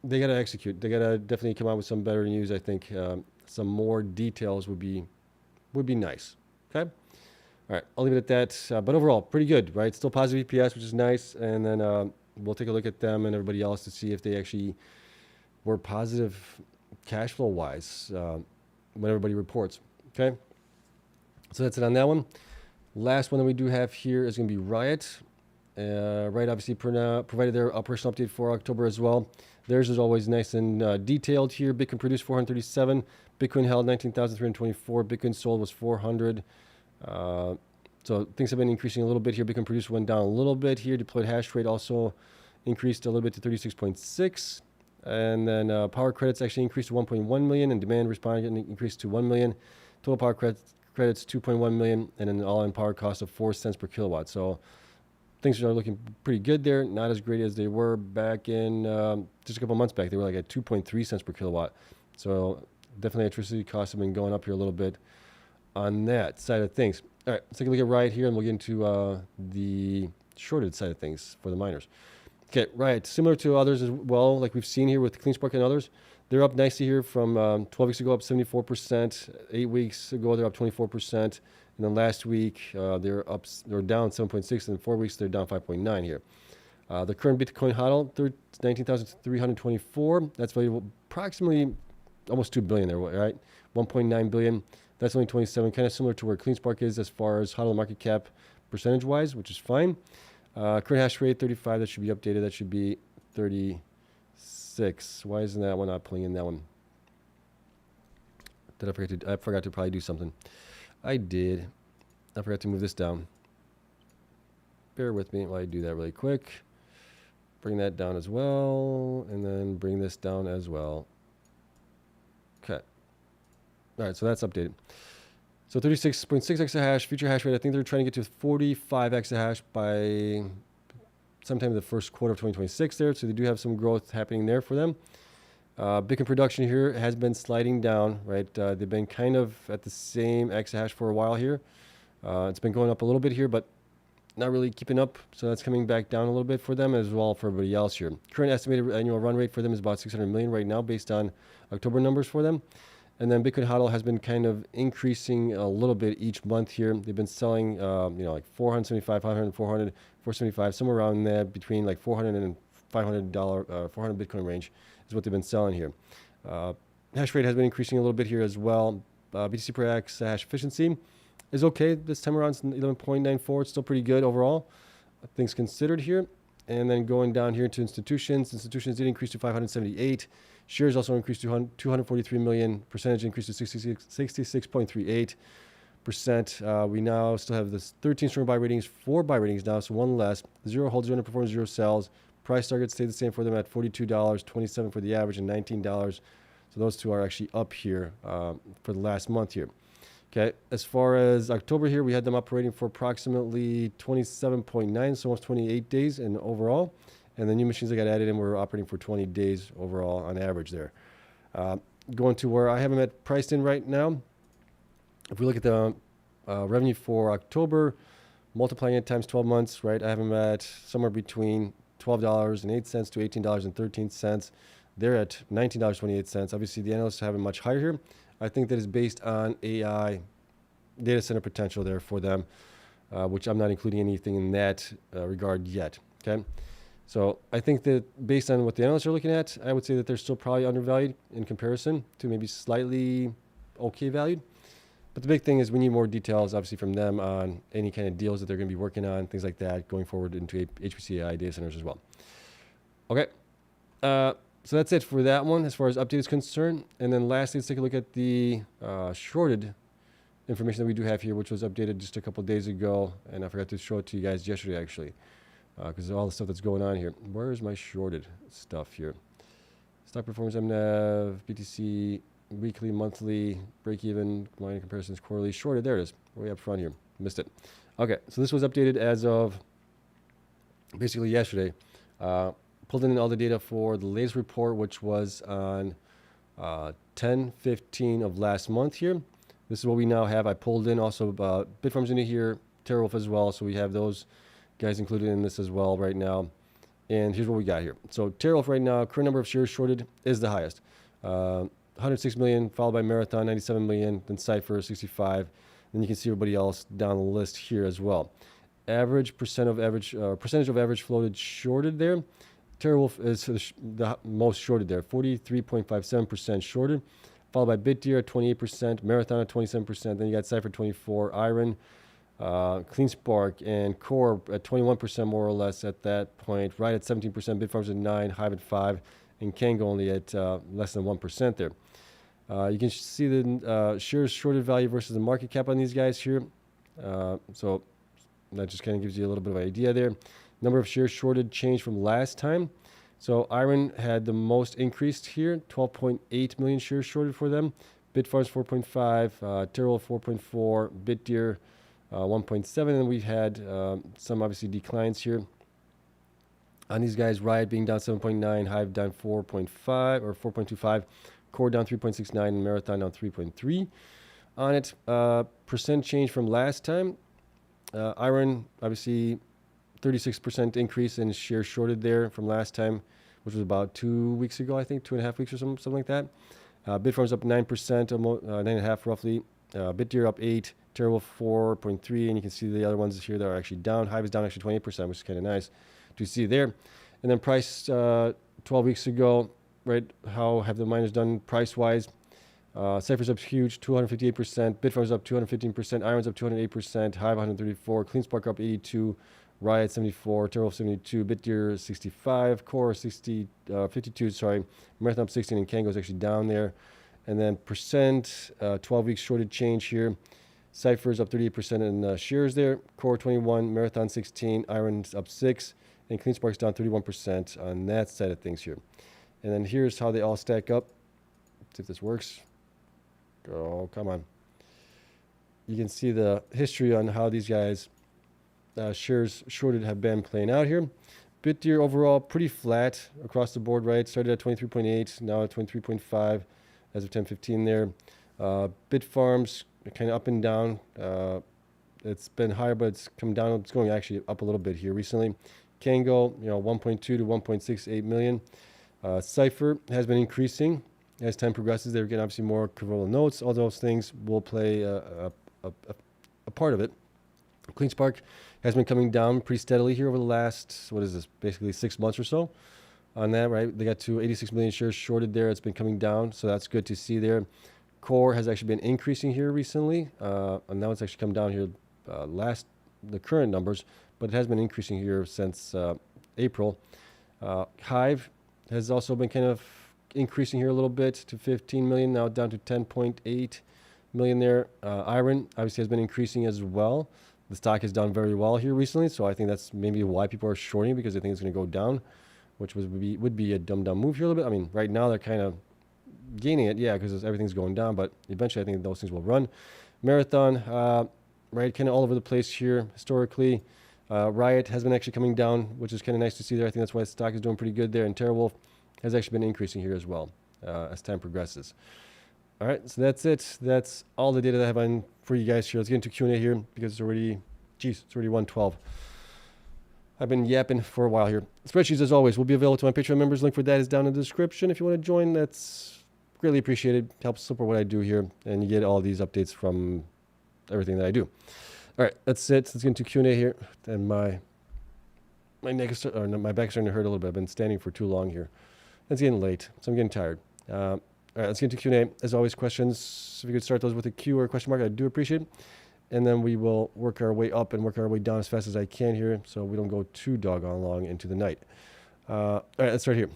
they got to execute. They got to definitely come out with some better news. I think some more details would be nice. Okay. All right, I'll leave it at that. But overall, pretty good, right? Still positive EPS, which is nice. And then we'll take a look at them and everybody else to see if they actually were positive cash flow wise when everybody reports. Okay, so that's it on that one. Last one that we do have here is going to be Riot. Riot obviously provided their operational update for October as well. Theirs is always nice and detailed here. Bitcoin produced 437. Bitcoin held 19,324. Bitcoin sold was 400. So things have been increasing a little bit here. Bitcoin produced went down a little bit here. Deployed hash rate also increased a little bit to 36.6. And then power credits actually increased to 1.1 million, and demand responded and increased to 1 million. Total power credits 2.1 million, and an all-in power cost of 4 cents per kilowatt. So things are looking pretty good there. Not as great as they were back in just a couple months back. They were like at 2.3 cents per kilowatt. So definitely electricity costs have been going up here a little bit on that side of things. All right, let's take a look at Riot here, and we'll get into the shorted side of things for the miners. Okay, right. Similar to others as well, like we've seen here with CleanSpark and others, they're up nicely here from 12 weeks ago, up 74%. 8 weeks ago, they're up 24%. And then last week, they're down 7.6. And in 4 weeks, they're down 5.9 here. The current Bitcoin hodl, 19,324. That's valuable approximately almost 2 billion there, right? 1.9 billion. That's only 27, kind of similar to where CleanSpark is as far as hodl market cap percentage-wise, which is fine. Current hash rate 35. That should be updated. That should be 36. Why isn't that one not pulling in that one? Did I forget to? I forgot to probably do something. I did. I forgot to move this down. Bear with me while I do that really quick. Bring that down as well, and then bring this down as well. Okay. All right, so that's updated. So 36.6 exahash, future hash rate. I think they're trying to get to 45 exahash by sometime in the first quarter of 2026 there. So they do have some growth happening there for them. Bitcoin production here has been sliding down, right? They've been kind of at the same exahash for a while here. It's been going up a little bit here, but not really keeping up. So that's coming back down a little bit for them as well for everybody else here. Current estimated annual run rate for them is about 600 million right now based on October numbers for them. And then Bitcoin hodl has been kind of increasing a little bit each month here. They've been selling, like 475, 500, 400, 475, somewhere around there between like $400 and $500, 400 Bitcoin range is what they've been selling here. Hash rate has been increasing a little bit here as well. BTC per exahash efficiency is okay this time around. It's 11.94. It's still pretty good overall, things considered here. And then going down here to institutions. Institutions did increase to 578. Shares also increased to 243 million. Percentage increased to 66.38%. We now still have this 13 strong buy ratings, 4 buy ratings now, so 1 less. 0 holds, 0 underperforms, 0 sells. Price targets stayed the same for them at $42, 27 for the average, and $19. So those two are actually up here for the last month here. Okay, as far as October here, we had them operating for approximately 27.9, so almost 28 days in overall. And the new machines that got added in were operating for 20 days overall on average there. Going to where I have them at priced in right now. If we look at the revenue for October, multiplying it times 12 months, right? I have them at somewhere between $12.08 to $18.13. They're at $19.28. Obviously, the analysts have it much higher here. I think that is based on AI data center potential there for them, which I'm not including anything in that regard yet. Okay. So I think that based on what the analysts are looking at, I would say that they're still probably undervalued in comparison to maybe slightly okay valued. But the big thing is we need more details, obviously, from them on any kind of deals that they're going to be working on, things like that, going forward into HPC AI data centers as well. Okay. So that's it for that one as far as update is concerned. And then lastly, let's take a look at the shorted information that we do have here, which was updated just a couple of days ago. And I forgot to show it to you guys yesterday, actually. Because of all the stuff that's going on here. Where is my shorted stuff here? Stock performance, MNAV, BTC, weekly, monthly, break-even, combined comparisons, quarterly, shorted. There it is, way up front here. Missed it. Okay, so this was updated as of basically yesterday. Pulled in all the data for the latest report, which was on 10/15 of last month here. This is what we now have. I pulled in also Bitfarms into here, TeraWolf as well, so we have those guys included in this as well right now. And here's what we got here. So TeraWolf right now, current number of shares shorted is the highest. 106 million, followed by Marathon, 97 million, then Cipher, 65. Then you can see everybody else down the list here as well. Average percentage of average floated shorted there. TeraWolf is the most shorted there, 43.57% shorted, followed by BitDeer at 28%, Marathon at 27%. Then you got Cipher 24, IREN, CleanSpark, and Core at 21% more or less at that point. Riot at 17%, Bitfarms at 9%, Hive at 5%, and Kango only at less than 1% there. You can see the shares shorted value versus the market cap on these guys here. So that just kind of gives you a little bit of an idea there. Number of shares shorted changed from last time. So IREN had the most increased here, 12.8 million shares shorted for them. Bitfarms 4.5, TeraWolf 4.4, BitDeer 1.7, and we've had some obviously declines here on these guys. Riot being down 7.9, Hive down 4.5 or 4.25, Core down 3.69, and Marathon down 3.3 on it. Percent change from last time. IREN obviously 36% increase in shares shorted there from last time, which was about 2 weeks ago, I think, 2.5 weeks or something like that. Bitfarms up 9%, 9.5 roughly. Bitdeer up 8, Terrible 4.3, and you can see the other ones here that are actually down. Hive is down actually 28%, which is kind of nice to see there. And then price 12 weeks ago, right? How have the miners done price-wise? Cipher's up huge, 258%. Bitfarms up 215%. IREN's up 208%. Hive 134. CleanSpark up 82. Riot 74. Terrible 72. Bitdeer 65. CORZ 52. Sorry. Marathon up 16, and Kango's actually down there. And then percent, 12 weeks shorted change here. Cipher's up 38% in shares there. Core 21, Marathon 16, IREN's up 6, and CleanSpark's down 31% on that side of things here. And then here's how they all stack up. Let's see if this works. Oh, come on. You can see the history on how these guys shares shorted have been playing out here. Bitdeer overall pretty flat across the board, right? Started at 23.8, now at 23.5 as of 10:15 there. Bitfarms kind of up and down. It's been higher, but it's come down. It's going actually up a little bit here recently. Kango, 1.2 to 1.68 million. Cipher has been increasing as time progresses. They're getting obviously more convertible notes. All those things will play a part of it. CleanSpark has been coming down pretty steadily here over the last, what is this, basically 6 months or so on that, right? They got to 86 million shares shorted there. It's been coming down, so that's good to see there. Core has actually been increasing here recently, and now it's actually come down here the current numbers, but it has been increasing here since April. Hive has also been kind of increasing here a little bit to 15 million, now down to 10.8 million there. IREN obviously has been increasing as well. The stock has done very well here recently, so I think that's maybe why people are shorting, because they think it's going to go down, which would be a dumb move here a little bit. I mean, right now they're kind of gaining it, yeah, because everything's going down, but eventually I think those things will run. Marathon, right, kind of all over the place here historically. Riot has been actually coming down, which is kind of nice to see there. I think that's why the stock is doing pretty good there. And Terrible has actually been increasing here as well as time progresses. All right, so that's it. That's all the data that I have on for you guys here. Let's get into Q&A here because it's already 1:12. I've been yapping for a while here. Spreadsheets, as always, will be available to my Patreon members. Link for that is down in the description. If you want to join, that's greatly appreciated. Helps support what I do here, and you get all these updates from everything that I do. All right, that's it. Let's get into Q&A here. And my neck is, or no, my back's starting to hurt a little bit. I've been standing for too long here. It's getting late, so I'm getting tired. All right, let's get into Q&A. As always, questions, if you could start those with a Q or a question mark, I do appreciate it. And then we will work our way up and work our way down as fast as I can here so we don't go too doggone long into the night. All right, let's start here.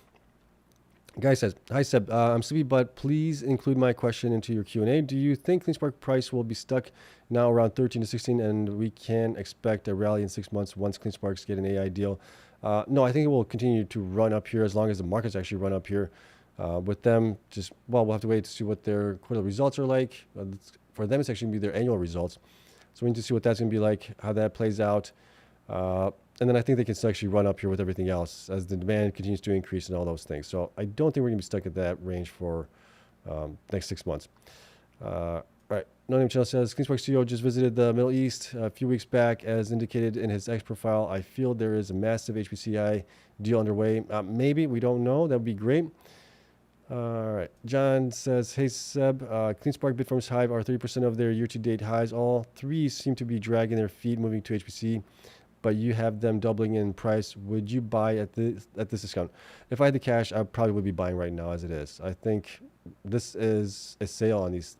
Guy says, hi Seb, I'm Sibi, but please include my question into your Q&A. Do you think CleanSpark price will be stuck now around 13 to 16 and we can expect a rally in 6 months once CleanSparks get an AI deal? No, I think it will continue to run up here as long as the markets actually run up here. With them, we'll have to wait to see what their quarterly results are like. For them, it's actually going to be their annual results. So we need to see what that's going to be like, how that plays out. And then I think they can still actually run up here with everything else as the demand continues to increase and all those things. So I don't think we're going to be stuck at that range for next 6 months. Right. No Name Channel says, CleanSpark CEO just visited the Middle East a few weeks back. As indicated in his X profile, I feel there is a massive HPCI deal underway. Maybe, we don't know. That would be great. All right. John says, hey Seb, CleanSpark, Bitfarms, Hive are 30% of their year-to-date highs. All three seem to be dragging their feet moving to HPC, but you have them doubling in price. Would you buy at this discount? If I had the cash, I probably would be buying right now as it is. I think this is a sale on these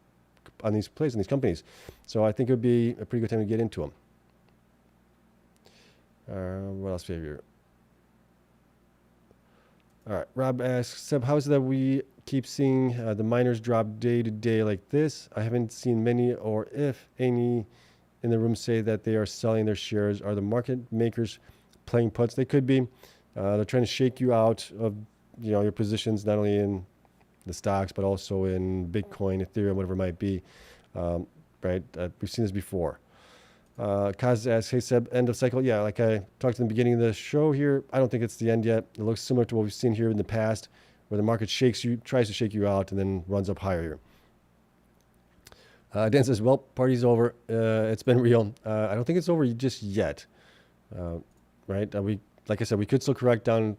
plays, on these companies. So I think it would be a pretty good time to get into them. What else we have here? All right, Rob asks, Seb, how is it that we keep seeing the miners drop day to day like this? I haven't seen many, or if any, in the room say that they are selling their shares. Are the market makers playing puts? They could be. They're trying to shake you out of your positions, not only in the stocks, but also in Bitcoin, Ethereum, whatever it might be. Right? We've seen this before. Kaz asks, hey Seb, end of cycle. Yeah, like I talked in the beginning of the show here, I don't think it's the end yet. It looks similar to what we've seen here in the past, where the market tries to shake you out and then runs up higher here. Dan says, well, party's over. It's been real. I don't think it's over just yet. right? Like I said, we could still correct down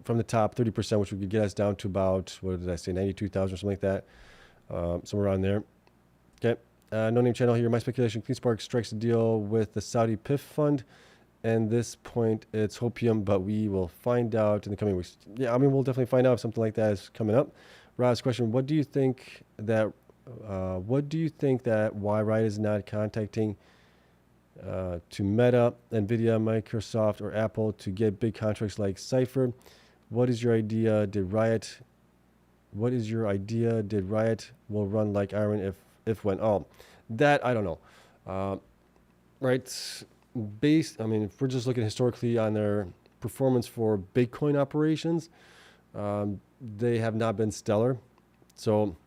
from the top 30%, which would get us down to about, what did I say, 92,000 or something like that, somewhere around there. Okay. No name channel here. My speculation: CleanSpark strikes a deal with the Saudi PIF fund. And this point, it's hopium, but we will find out in the coming weeks. Yeah, I mean, we'll definitely find out if something like that is coming up. Rod's question: what do you think that why Riot is not contacting to Meta, Nvidia, Microsoft, or Apple to get big contracts like Cipher? What is your idea? Did Riot will run like IREN if when? Oh, that I don't know. Right. I mean, if we're just looking historically on their performance for Bitcoin operations, they have not been stellar. So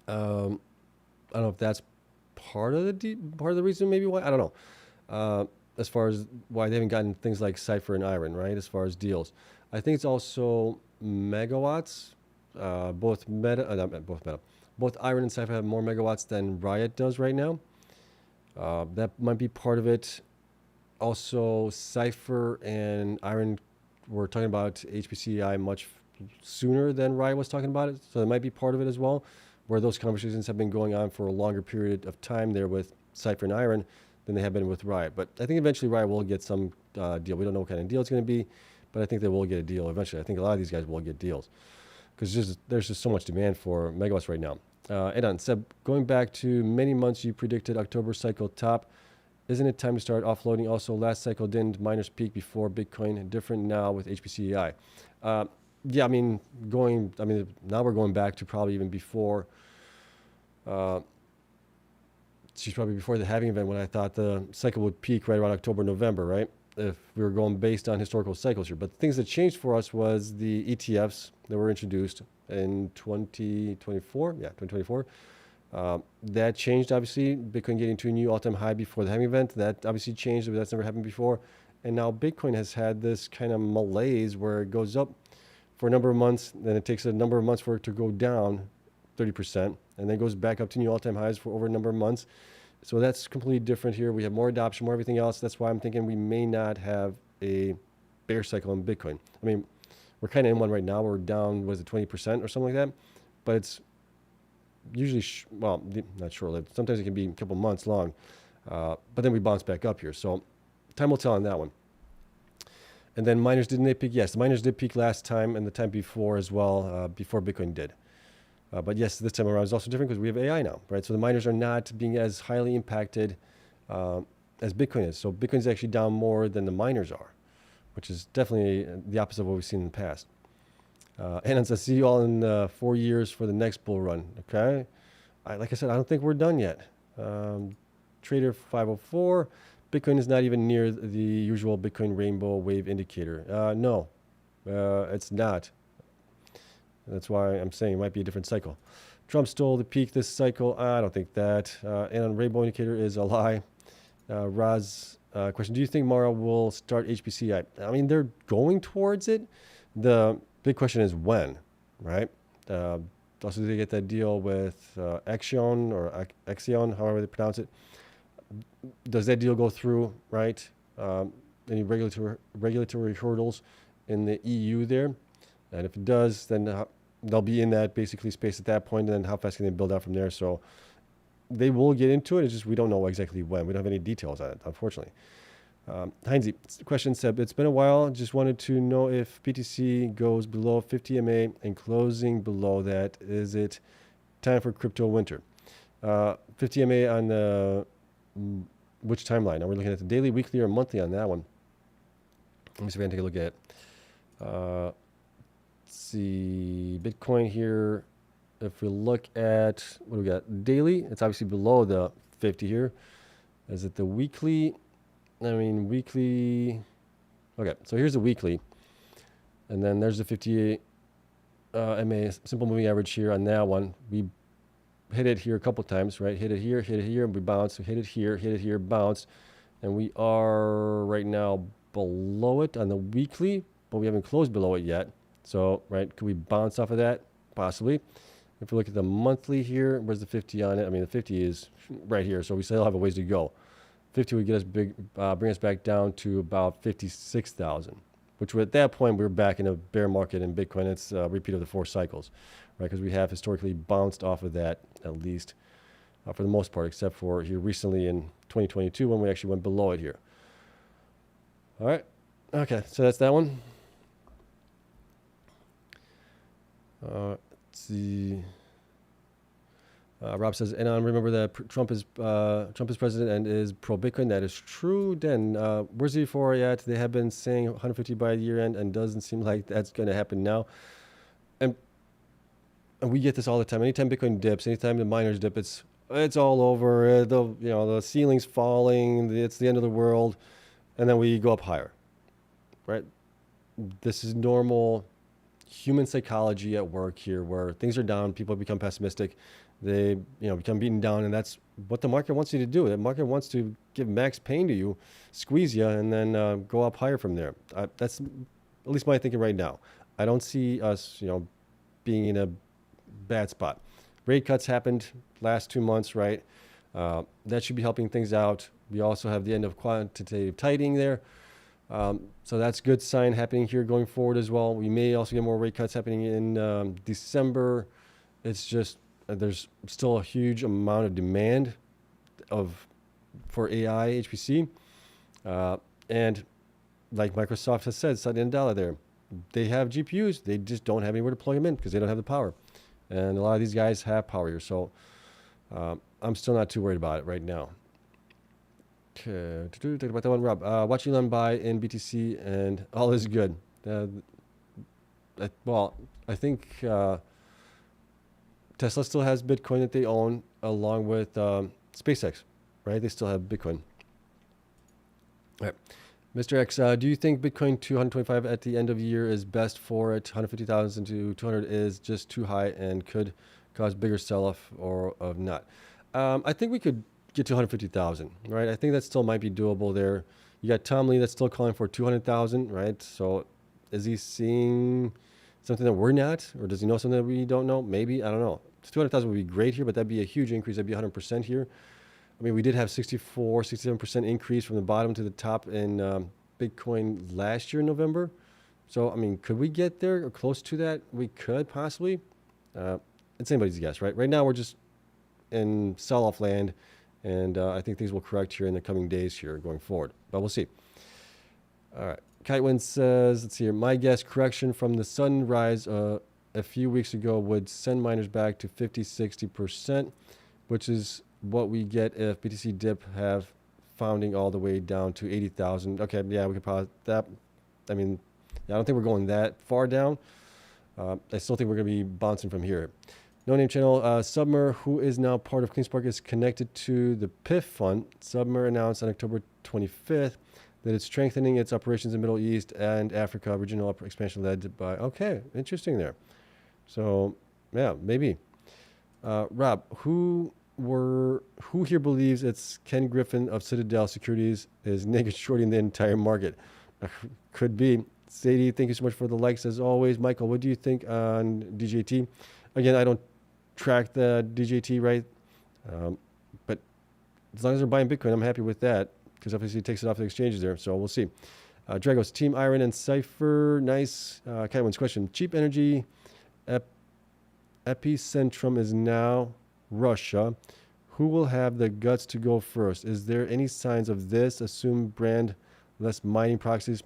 I don't know if that's part of the reason, maybe why, I don't know. As far as why they haven't gotten things like Cipher and IREN, right? As far as deals, I think it's also megawatts. Both IREN and Cipher have more megawatts than Riot does right now. That might be part of it. Also, Cipher and IREN were talking about HPCI much sooner than Riot was talking about it. So that might be part of it as well, where those conversations have been going on for a longer period of time there with Cipher and IREN than they have been with Riot. But I think eventually Riot will get some deal. We don't know what kind of deal it's going to be, but I think they will get a deal eventually. I think a lot of these guys will get deals because there's just so much demand for megawatts right now. Edan said, going back to many months, you predicted October cycle top. Isn't it time to start offloading? Also, last cycle didn't miners peak before Bitcoin. Different now with HPCI. Yeah, I mean, now we're going back to probably even before. She's probably before the halving event when I thought the cycle would peak right around October, November, right? If we were going based on historical cycles here. But the things that changed for us was the ETFs that were introduced in 2024. Yeah, 2024. That changed, obviously. Bitcoin getting to a new all-time high before the halving event. That obviously changed. That's never happened before. And now Bitcoin has had this kind of malaise where it goes up for a number of months, then it takes a number of months for it to go down 30%, and then goes back up to new all-time highs for over a number of months. So that's completely different here. We have more adoption, more everything else. That's why I'm thinking we may not have a bear cycle in Bitcoin. I mean, we're kind of in one right now. We're down, was it 20% or something like that? But it's usually, not short-lived. Sometimes it can be a couple months long. But then we bounce back up here. So time will tell on that one. And then miners, didn't they peak? Yes, the miners did peak last time and the time before as well, before Bitcoin did. But yes, this time around is also different because we have AI now, right? So the miners are not being as highly impacted as Bitcoin is. So Bitcoin is actually down more than the miners are, which is definitely the opposite of what we've seen in the past. And I see you all in 4 years for the next bull run, okay? Like I said, I don't think we're done yet. Trader 504, Bitcoin is not even near the usual Bitcoin rainbow wave indicator. No, it's not. That's why I'm saying it might be a different cycle. Trump stole the peak this cycle. I don't think that. And on rainbow indicator is a lie. Raz, question, do you think Mara will start HPCI? I mean, they're going towards it. The big question is when, right? Also, did they get that deal with Axion or Axion, however they pronounce it? Does that deal go through, right? Any regulatory hurdles in the EU there? And if it does, then they'll be in that basically space at that point, and then how fast can they build out from there? So they will get into it. It's just we don't know exactly when. We don't have any details on it, unfortunately. Heinze, question said, it's been a while. Just wanted to know if BTC goes below 50 MA and closing below that, is it time for crypto winter? 50 MA on the which timeline? Are we looking at the daily, weekly, or monthly on that one? Let me see if I can take a look at it. Let's see, Bitcoin here. If we look at what do we got? Daily, it's obviously below the 50 here. Is it the weekly? I mean, weekly. Okay, so here's the weekly. And then there's the 58 MA simple moving average here on that one. We hit it here a couple times, right? Hit it here, and we bounce. Hit it here, bounce. And we are right now below it on the weekly, but we haven't closed below it yet. So, right, could we bounce off of that? Possibly. If we look at the monthly here, where's the 50 on it? I mean, the 50 is right here, so we still have a ways to go. 50 would get us bring us back down to about 56,000, which at that point we were back in a bear market in Bitcoin. It's a repeat of the 4 cycles, right? Because we have historically bounced off of that at least for the most part, except for here recently in 2022 when we actually went below it here. All right. Okay, so that's that one. Let's see. Rob says, Anon, remember that Trump is president and is pro-Bitcoin. That is true. Den, where's the euphoria at? They have been saying 150 by year end, and doesn't seem like that's going to happen now. And we get this all the time. Anytime Bitcoin dips, anytime the miners dip, it's all over. The ceiling's falling. It's the end of the world, and then we go up higher, right? This is normal human psychology at work here, where things are down, people become pessimistic. They become beaten down, and that's what the market wants you to do. The market wants to give max pain to you, squeeze you, and then go up higher from there. That's at least my thinking right now. I don't see us, being in a bad spot. Rate cuts happened last 2 months, right? That should be helping things out. We also have the end of quantitative tightening there. So that's a good sign happening here going forward as well. We may also get more rate cuts happening in December. It's just there's still a huge amount of demand for AI HPC. And like Microsoft has said, Satya Nadella there, they have GPUs. They just don't have anywhere to plug them in because they don't have the power. And a lot of these guys have power here. So I'm still not too worried about it right now. Okay, take about that one, Rob. Watch Elon buy in BTC and all is good. I think Tesla still has Bitcoin that they own along with SpaceX, right? They still have Bitcoin. All right. Mr. X, do you think Bitcoin 225 at the end of the year is best for it? 150,000 to 200 is just too high and could cause bigger sell-off or of not. I think we could get to 150,000, right? I think that still might be doable there. You got Tom Lee that's still calling for 200,000, right? So is he seeing something that we're not, or does he know something that we don't know? Maybe, I don't know. 200,000 would be great here, but that'd be a huge increase. That'd be 100% here. I mean, we did have 67% increase from the bottom to the top in Bitcoin last year in November. So, I mean, could we get there or close to that? We could possibly. It's anybody's guess, right? Right now, we're just in sell-off land, and I think things will correct here in the coming days here going forward. But we'll see. All right. Kitewind says, let's see here. My guess, correction from the sudden rise a few weeks ago would send miners back to 50-60%, which is what we get if BTC dip have founding all the way down to 80,000. Okay, yeah, we could probably that. I mean, yeah, I don't think we're going that far down. I still think we're going to be bouncing from here. No Name Channel, Submer, who is now part of CleanSpark, is connected to the PIF fund. Submer announced on October 25th that it's strengthening its operations in Middle East and Africa, regional expansion led by, okay, interesting there. So, yeah, maybe. Rob, who here believes it's Ken Griffin of Citadel Securities is naked shorting the entire market? Could be. Sadie, thank you so much for the likes as always. Michael, what do you think on DGHI? Again, I don't track the DGHI, right? But as long as they're buying Bitcoin, I'm happy with that because obviously it takes it off the exchanges there. So we'll see. Dragos, Team IREN and Cipher, nice. Kaiwan's question. Cheap energy epicentrum is now Russia. Who will have the guts to go first? Is there any signs of this? Assume brand less mining proxies?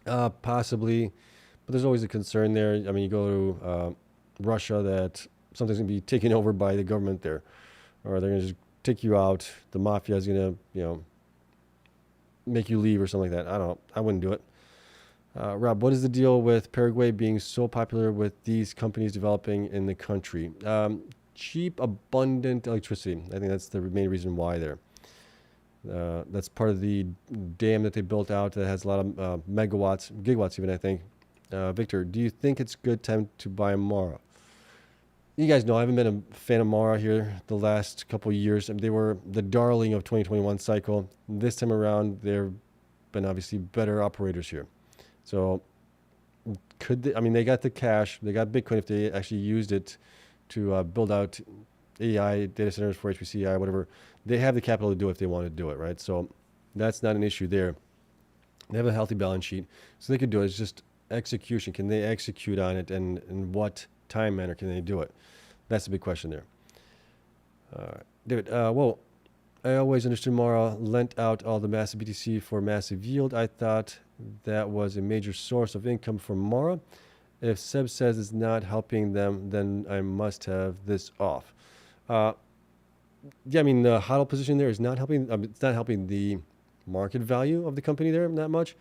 Possibly, but there's always a concern there. I mean, you go to Russia, that something's going to be taken over by the government there, or they're going to just take you out. The mafia is going to, make you leave or something like that. I don't know. I wouldn't do it. Rob, what is the deal with Paraguay being so popular with these companies developing in the country? Cheap, abundant electricity. I think that's the main reason why there. That's part of the dam that they built out that has a lot of megawatts, gigawatts even, I think. Victor, do you think it's a good time to buy Mara? You guys know I haven't been a fan of Mara here the last couple of years. I mean, they were the darling of 2021 cycle. This time around, they've been obviously better operators here. So could they, I mean, they got the cash, they got Bitcoin if they actually used it to build out AI data centers for HPC, whatever. They have the capital to do it if they want to do it, right? So that's not an issue there. They have a healthy balance sheet, so they could do it. It's just execution. Can they execute on it, and in what time manner can they do it? That's the big question there. David, well, I always understood Mara lent out all the massive BTC for massive yield. I thought that was a major source of income for Mara. If Seb says it's not helping them, then I must have this off. Yeah, I mean, the HODL position there is not helping. It's not helping the market value of the company there that much.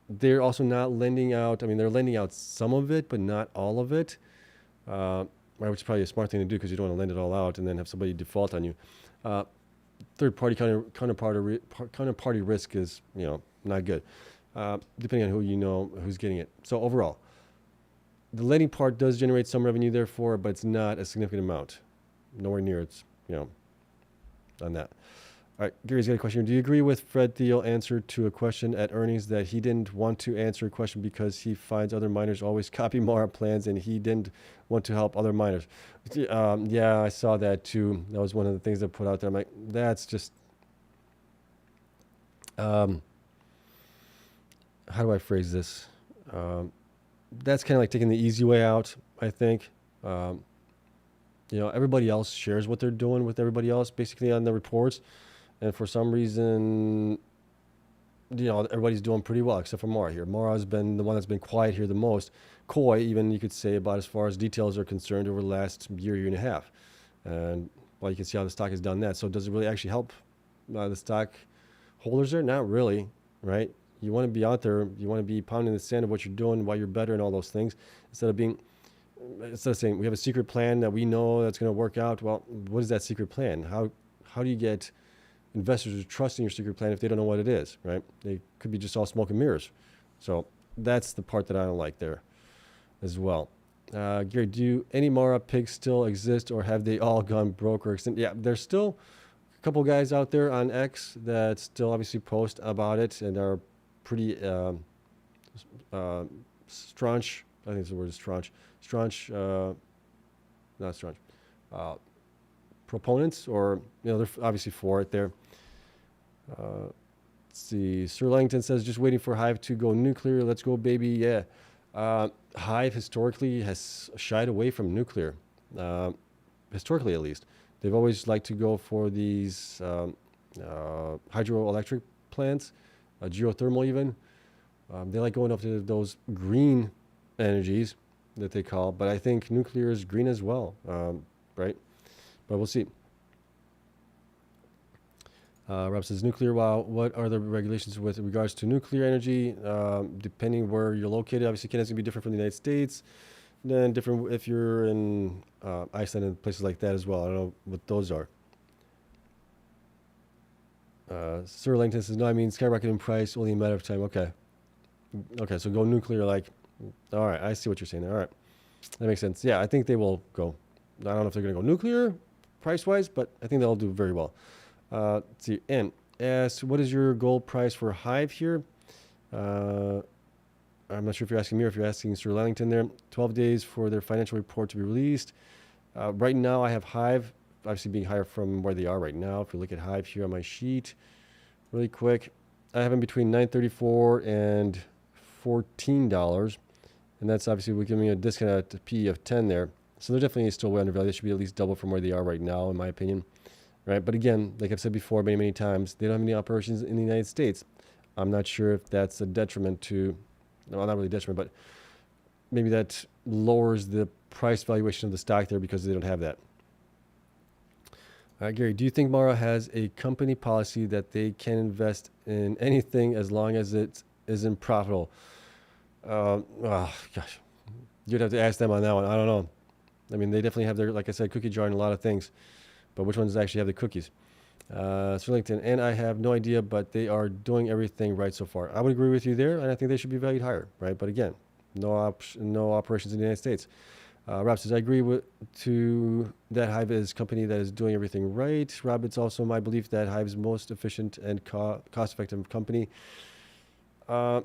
They're also not lending out. I mean, they're lending out some of it, but not all of it, which is probably a smart thing to do because you don't want to lend it all out and then have somebody default on you. Third-party counterparty risk is, not good, depending on who you know who's getting it. So overall, the lending part does generate some revenue, therefore, but it's not a significant amount. Nowhere near it's, on that. All right, Gary's got a question. Do you agree with Fred Thiel's answer to a question at earnings that he didn't want to answer a question because he finds other miners always copy Mara plans and he didn't want to help other miners? Yeah, I saw that too. That was one of the things that put out there. I'm like, that's just, how do I phrase this? That's kind of like taking the easy way out, I think. Everybody else shares what they're doing with everybody else basically on the reports. And for some reason, everybody's doing pretty well except for Mara here. Mara's been the one that's been quiet here the most. Coy, even you could say about as far as details are concerned over the last year and a half. And well, you can see how the stock has done that. So does it really actually help the stock holders there? Not really, right? You want to be out there. You want to be pounding the sand of what you're doing, why you're better and all those things. Instead of saying we have a secret plan that we know that's going to work out. Well, what is that secret plan? How do you get investors to trust in your secret plan if they don't know what it is, right? They could be just all smoke and mirrors. So that's the part that I don't like there as well. Gary, do any Mara pigs still exist or have they all gone broke or extended? Yeah, there's still a couple guys out there on X that still obviously post about it and are pretty staunch. I think the word is staunch. Not staunch. Proponents, or they're obviously for it there. Let's see. Sir Langton says just waiting for Hive to go nuclear. Let's go, baby. Yeah. Hive historically has shied away from nuclear. Historically, at least, they've always liked to go for these hydroelectric plants, geothermal even. They like going up to those green energies that they call, but I think nuclear is green as well, right? But we'll see. Rob says nuclear. Wow, what are the regulations with regards to nuclear energy? Depending where you're located, obviously Canada's gonna be different from the United States. Then different if you're in Iceland and places like that as well. I don't know what those are. Sir Langton says no. I mean skyrocketing in price only a matter of time. Okay, so go nuclear. Like, all right, I see what you're saying. All right, that makes sense. Yeah, I think they will go. I don't know if they're gonna go nuclear price-wise, but I think they'll do very well. Let's see. And as what is your gold price for Hive here? I'm not sure if you're asking me or if you're asking Sir Langton there. 12 days for their financial report to be released. Right now, I have Hive obviously being higher from where they are right now. If you look at Hive here on my sheet, really quick, I have them between $9.34 and $14, and that's obviously giving me a discount at a P of 10 there. So they're definitely still way undervalued. They should be at least double from where they are right now, in my opinion. Right, but again, like I've said before many times, they don't have any operations in the United States. I'm not sure if that's a detriment to, no, not really detriment, but maybe that lowers the price valuation of the stock there because they don't have that. All right, Gary, do you think Mara has a company policy that they can invest in anything as long as it isn't profitable? Oh, gosh, you'd have to ask them on that one. I don't know. I mean, they definitely have their, like I said, cookie jar in a lot of things. But which ones actually have the cookies? Sterlington, and I have no idea, but they are doing everything right so far. I would agree with you there, and I think they should be valued higher, right? But again, no operations in the United States. Rob says, I agree to that Hive is a company that is doing everything right. Rob, it's also my belief that Hive is most efficient and cost-effective company. I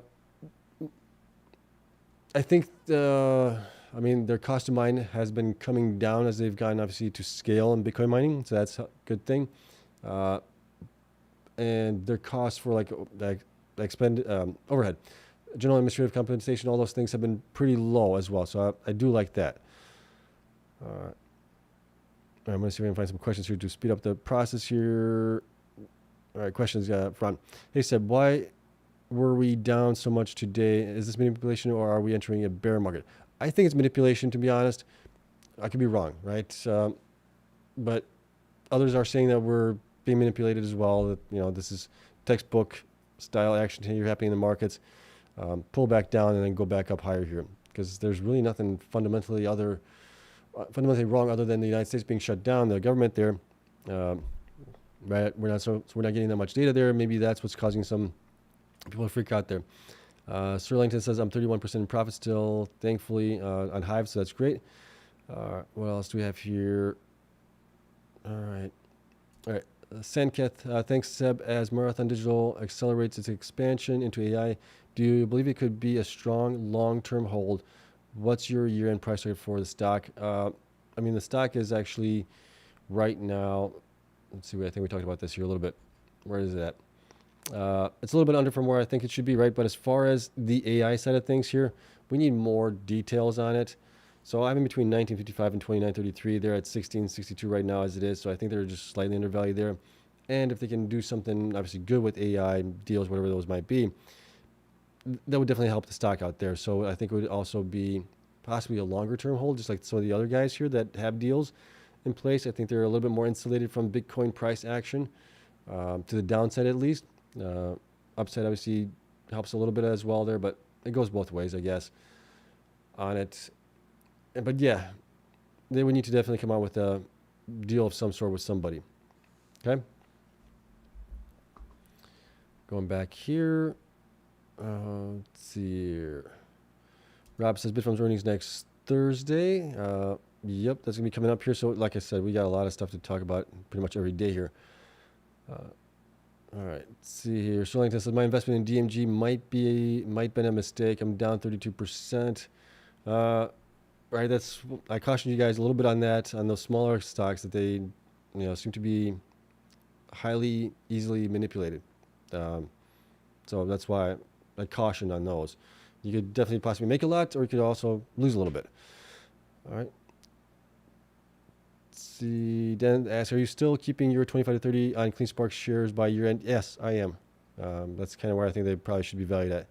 think I mean, their cost to mine has been coming down as they've gotten obviously to scale in Bitcoin mining, so that's a good thing. And their costs for like overhead, general administrative compensation, all those things have been pretty low as well. So I do like that. I'm going to see if I can find some questions here to speed up the process here. All right, questions front. Hey Seb, why were we down so much today? Is this manipulation or are we entering a bear market? I think it's manipulation, to be honest. I could be wrong, right? But others are saying that we're being manipulated as well. That, you know, this is textbook style action here happening in the markets. Pull back down and then go back up higher here, because there's really nothing fundamentally wrong other than the United States being shut down, the government there. Right, we're not getting that much data there. Maybe that's what's causing some people to freak out there. Sterlington says I'm 31% in profit still, thankfully, on Hive, so that's great. What else do we have here? All right. Sandketh, thanks Seb. As Marathon Digital accelerates its expansion into AI, do you believe it could be a strong long-term hold? What's your year-end price target for the stock? I mean, the stock is actually right now, let's see, I think we talked about this here a little bit. Where is it at? It's a little bit under from where I think it should be, right? But as far as the AI side of things here, we need more details on it. So I'm in between 1955 and 2933. They're at 1662 right now as it is. So I think they're just slightly undervalued there. And if they can do something obviously good with AI deals, whatever those might be, that would definitely help the stock out there. So I think it would also be possibly a longer term hold, just like some of the other guys here that have deals in place. I think they're a little bit more insulated from Bitcoin price action, to the downside at least. Upside obviously helps a little bit as well there, but it goes both ways, I guess, on it. But yeah, they would need to definitely come out with a deal of some sort with somebody. Okay. Going back here. Let's see here. Rob says Bitfarms earnings next Thursday. Yep, that's going to be coming up here. So like I said, we got a lot of stuff to talk about pretty much every day here. All right, let's see here. Sterlington says my investment in DMG might been a mistake. I'm down 32%. Right, I cautioned you guys a little bit on that, on those smaller stocks that they, seem to be highly easily manipulated. So that's why I cautioned on those. You could definitely possibly make a lot, or you could also lose a little bit. All right. Let's see. Dan asks, are you still keeping your 25 to 30 on CleanSpark shares by year end? Yes, I am. That's kind of where I think they probably should be valued at.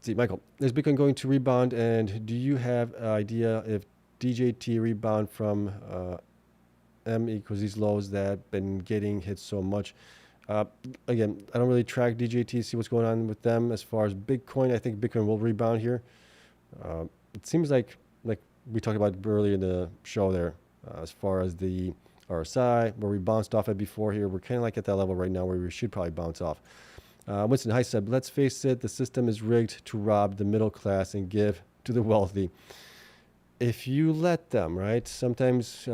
See, Michael, is Bitcoin going to rebound? And do you have an idea if DJT rebound from M equals these lows that have been getting hit so much? Again, I don't really track DJT, see what's going on with them. As far as Bitcoin, I think Bitcoin will rebound here. It seems like we talked about earlier in the show there, as far as the RSI, where we bounced off at before here. We're kind of like at that level right now where we should probably bounce off. Winston, hi Seb, let's face it, the system is rigged to rob the middle class and give to the wealthy. If you let them, right? Sometimes,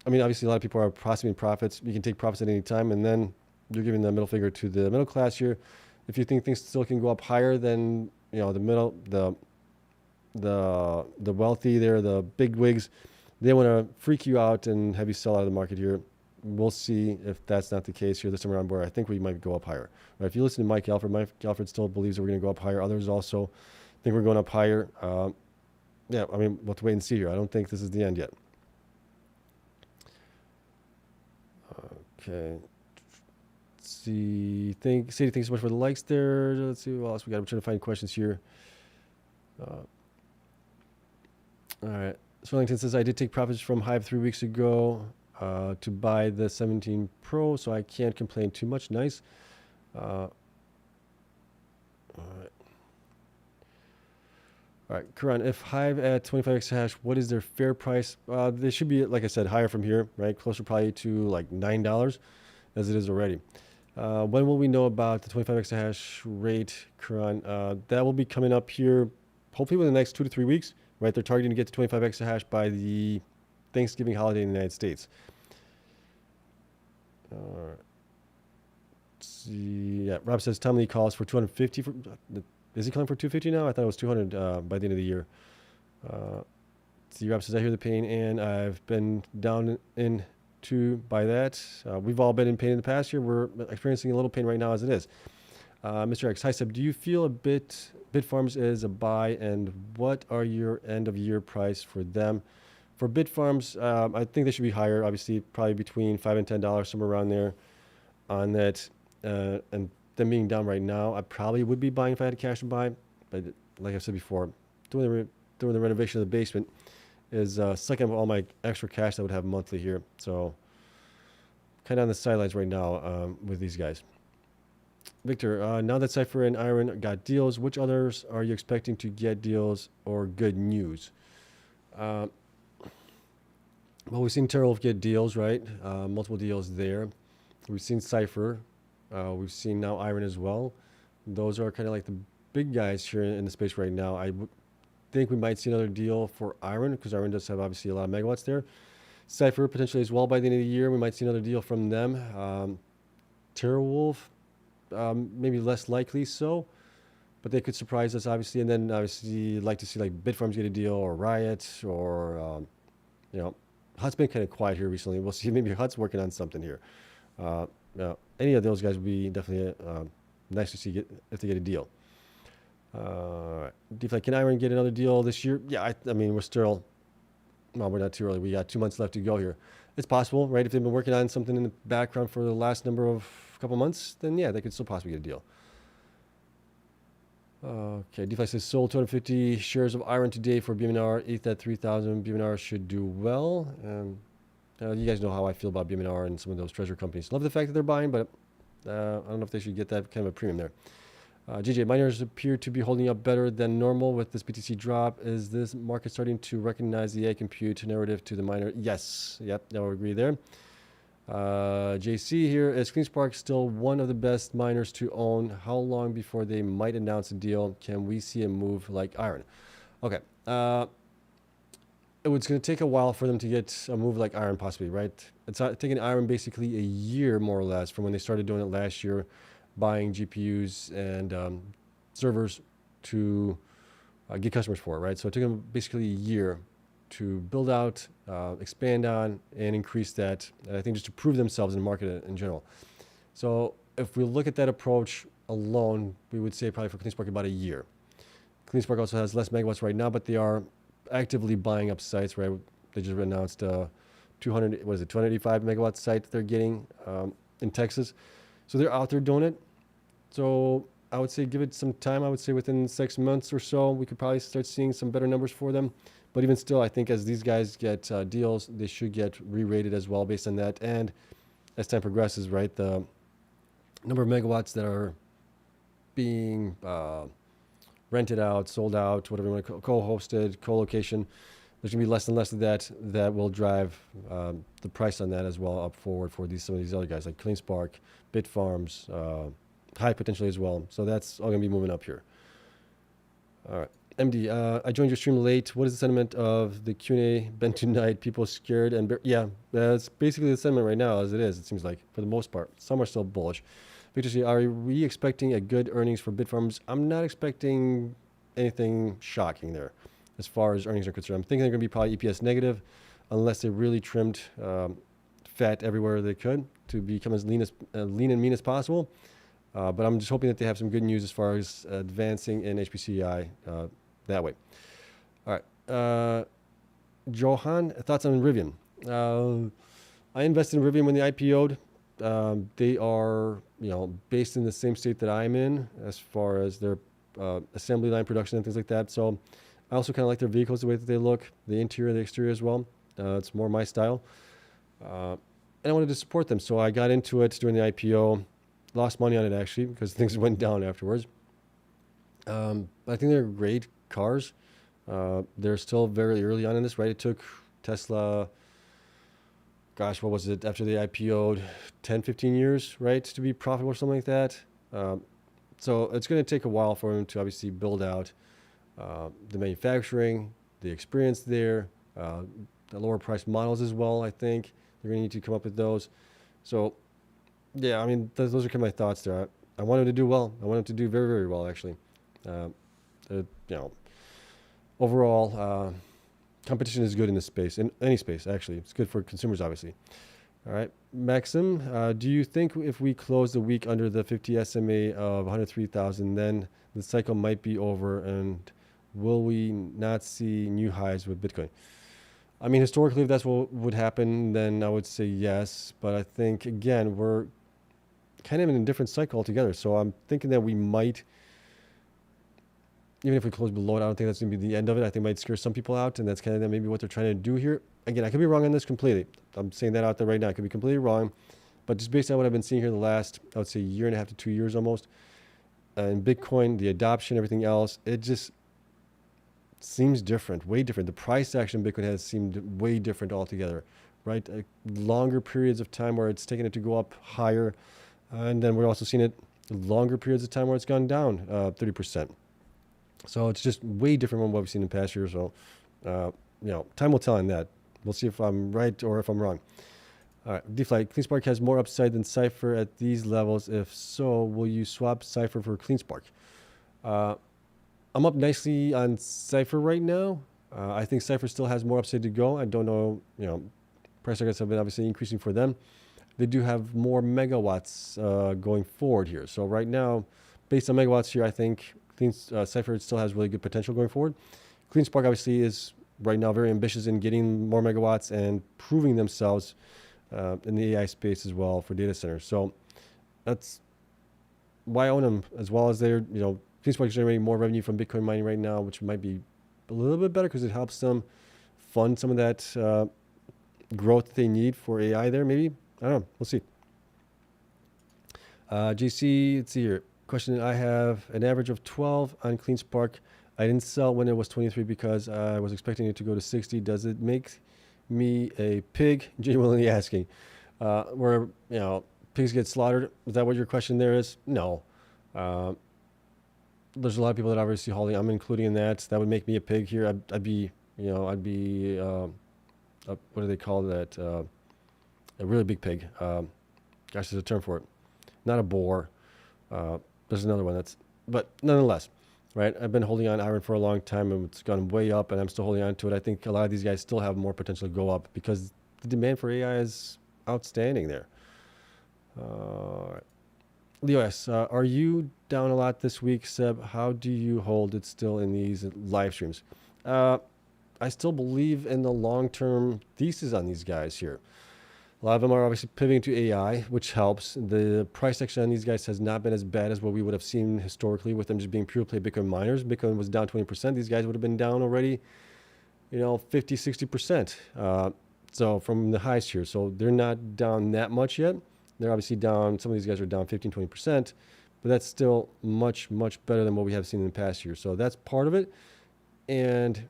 obviously a lot of people are profiting profits. You can take profits at any time, and then you're giving the middle finger to the middle class here. If you think things still can go up higher than, the wealthy there, the big wigs, they want to freak you out and have you sell out of the market here. We'll see if that's not the case here this time around, where I think we might go up higher. Right, if you listen to Mike Alfred still believes that we're going to go up higher. Others also think we're going up higher. We'll have to wait and see here. I don't think this is the end yet. Okay. Let's see. Sadie, thanks so much for the likes there. Let's see what else we got. I'm trying to find questions here. All right. Swellington says, I did take profits from Hive 3 weeks ago to buy the 17 Pro, so I can't complain too much. Nice. All right, Karan, if Hive at 25 exahash, what is their fair price? They should be, like I said, higher from here, right? Closer probably to like $9 as it is already. When will we know about the 25 exahash rate, Karan? That will be coming up here hopefully within the next 2 to 3 weeks, right? They're targeting to get to 25 exahash by the Thanksgiving holiday in the United States. Let's see. Yeah, Rob says timely calls for 250 for Is he calling for 250 now? I thought it was 200 by the end of the year. C-Rap says, I hear the pain, and I've been down into by that. We've all been in pain in the past year. We're experiencing a little pain right now as it is. Mr. X, hi Seb, do you feel Bitfarms is a buy, and what are your end of year price for them? For Bitfarms, I think they should be higher, obviously, probably between $5 and $10, somewhere around there on that. And them being down right now, I probably would be buying if I had cash to buy. But like I said before, doing the renovation of the basement is sucking up all my extra cash that I would have monthly here. So kind of on the sidelines right now with these guys. Victor, now that Cipher and IREN got deals, which others are you expecting to get deals or good news? Well, we've seen TeraWolf get deals, right? Multiple deals there. We've seen Cipher. We've seen now IREN as well. Those are kind of like the big guys here in the space right now. I think we might see another deal for IREN because IREN does have obviously a lot of megawatts there. Cipher potentially as well by the end of the year. We might see another deal from them. TeraWolf, maybe less likely so, but they could surprise us obviously. And then obviously like to see like Bitfarms get a deal or Riot or, you know, Hut's been kind of quiet here recently. We'll see. Maybe Hut's working on something here. Any of those guys would be definitely nice to see if they get a deal. DeFi, can IREN get another deal this year? Yeah, I mean, we're still, well, we're not too early. We got 2 months left to go here. It's possible, right? If they've been working on something in the background for the last couple months, then yeah, they could still possibly get a deal. Okay, DeFi says sold 250 shares of IREN today for BMNR, ETH at 3,000. BMNR should do well. You guys know how I feel about BMNR and some of those treasure companies. Love the fact that they're buying, but I don't know if they should get that kind of a premium there. JJ, miners appear to be holding up better than normal with this BTC drop. Is this market starting to recognize the AI compute narrative to the miner? Yes. Yep, I would agree there. JC here, is CleanSpark still one of the best miners to own? How long before they might announce a deal? Can we see a move like IREN? Okay. It's going to take a while for them to get a move like IREN possibly, right? It's taken IREN basically a year more or less from when they started doing it last year, buying GPUs and servers to get customers for it, right? So it took them basically a year to build out, expand on, and increase that. And I think just to prove themselves in the market in general. So if we look at that approach alone, we would say probably for CleanSpark about a year. CleanSpark also has less megawatts right now, but they are actively buying up sites, right? They just announced 285 megawatt site that they're getting in Texas. So they're out there doing it. So I would say give it some time. I would say within 6 months or so, we could probably start seeing some better numbers for them. But even still, I think as these guys get deals, they should get re-rated as well based on that. And as time progresses, right, the number of megawatts that are being rented out, sold out, whatever you want to co-hosted, co-location, there's going to be less and less of that will drive the price on that as well up forward for some of these other guys like CleanSpark, Bitfarms, Hive potentially as well. So that's all going to be moving up here. All right. MD, I joined your stream late. What is the sentiment of the Q&A been tonight? People scared and yeah, that's basically the sentiment right now as it is, it seems like, for the most part. Some are still bullish. Victor, are we expecting a good earnings for Bitfarms? I'm not expecting anything shocking there as far as earnings are concerned. I'm thinking they're going to be probably EPS negative unless they really trimmed fat everywhere they could to become as lean and mean as possible. But I'm just hoping that they have some good news as far as advancing in HPCI that way. All right. Johan, thoughts on Rivian? I invested in Rivian when they IPO'd. They are, based in the same state that I'm in as far as their assembly line production and things like that. So I also kind of like their vehicles, the way that they look, the interior, the exterior as well. It's more my style. And I wanted to support them. So I got into it during the IPO, lost money on it actually because things went down afterwards. But I think they're great cars. They're still very early on in this, right? It took Tesla, gosh, what was it? After they IPO'd, 10, 15 years, right? To be profitable or something like that. So it's going to take a while for them to obviously build out the manufacturing, the experience there, the lower price models as well, I think. They're going to need to come up with those. So, yeah, I mean, those are kind of my thoughts there. I want them to do well. I want them to do very, very well, actually. You know, overall, competition is good in this space, in any space, actually. It's good for consumers, obviously. All right, Maxim, do you think if we close the week under the 50 SMA of 103,000, then the cycle might be over, and will we not see new highs with Bitcoin? I mean, historically, if that's what would happen, then I would say yes. But I think, again, we're kind of in a different cycle altogether. So I'm thinking that we might, even if we close below it, I don't think that's going to be the end of it. I think it might scare some people out, and that's kind of maybe what they're trying to do here. Again, I could be wrong on this completely. I'm saying that out there right now. I could be completely wrong. But just based on what I've been seeing here the last, I would say, year and a half to 2 years almost, in Bitcoin, the adoption, everything else, it just seems different, way different. The price action Bitcoin has seemed way different altogether, right? Longer periods of time where it's taken it to go up higher. And then we're also seeing it longer periods of time where it's gone down 30%. So it's just way different from what we've seen in past years. So, time will tell on that. We'll see if I'm right or if I'm wrong. All right, DeFi, CleanSpark has more upside than Cipher at these levels. If so, will you swap Cipher for CleanSpark? I'm up nicely on Cipher right now. I think Cipher still has more upside to go. I don't know, price targets have been obviously increasing for them. They do have more megawatts going forward here. So right now, based on megawatts here, I think Cipher still has really good potential going forward. CleanSpark obviously is right now very ambitious in getting more megawatts and proving themselves in the AI space as well for data centers. So that's why I own them, as well as they're, CleanSpark is generating more revenue from Bitcoin mining right now, which might be a little bit better because it helps them fund some of that growth they need for AI there, maybe. I don't know. We'll see. JC, let's see here. Question, I have an average of 12 on CleanSpark. I didn't sell when it was 23 because I was expecting it to go to 60. Does it make me a pig? Genuinely asking. Where, pigs get slaughtered. Is that what your question there is? No. There's a lot of people that obviously holding. I'm including in that. That would make me a pig here. I'd be, what do they call that? A really big pig. Gosh, there's a term for it. Not a boar. There's another one but nonetheless, right? I've been holding on IREN for a long time, and it's gone way up, and I'm still holding on to it. I think a lot of these guys still have more potential to go up because the demand for AI is outstanding there. Leo S, are you down a lot this week, Seb? How do you hold it still in these live streams? I still believe in the long-term thesis on these guys here. A lot of them are obviously pivoting to AI, which helps. The price action on these guys has not been as bad as what we would have seen historically with them just being pure play Bitcoin miners. Bitcoin was down 20%. These guys would have been down already, 50, 60%. So from the highs here. So they're not down that much yet. They're obviously down. Some of these guys are down 15, 20%, but that's still much, much better than what we have seen in the past year. So that's part of it. And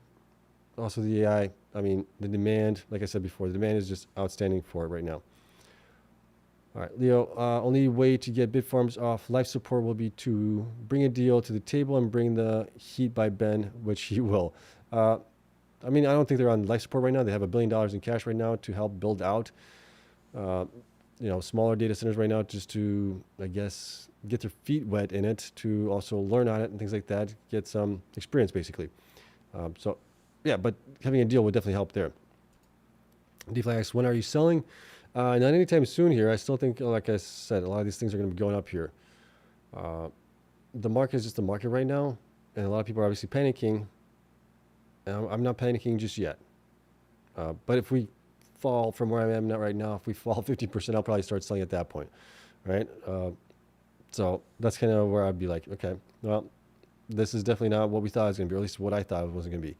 also the AI, the demand, like I said before, the demand is just outstanding for it right now. All right, Leo, only way to get Bitfarms off life support will be to bring a deal to the table and bring the heat by Ben, which he will. I don't think they're on life support right now. They have $1 billion in cash right now to help build out, smaller data centers right now, just to, I guess, get their feet wet in it, to also learn on it and things like that, get some experience basically. Yeah, but having a deal would definitely help there. DeFi asks, when are you selling? Not anytime soon here. I still think, like I said, a lot of these things are going to be going up here. The market is just the market right now, and a lot of people are obviously panicking. I'm not panicking just yet. But if we fall from where I am right now, if we fall 50%, I'll probably start selling at that point, right? So that's kind of where I'd be like, okay, well, this is definitely not what we thought it was going to be, or at least what I thought it wasn't going to be.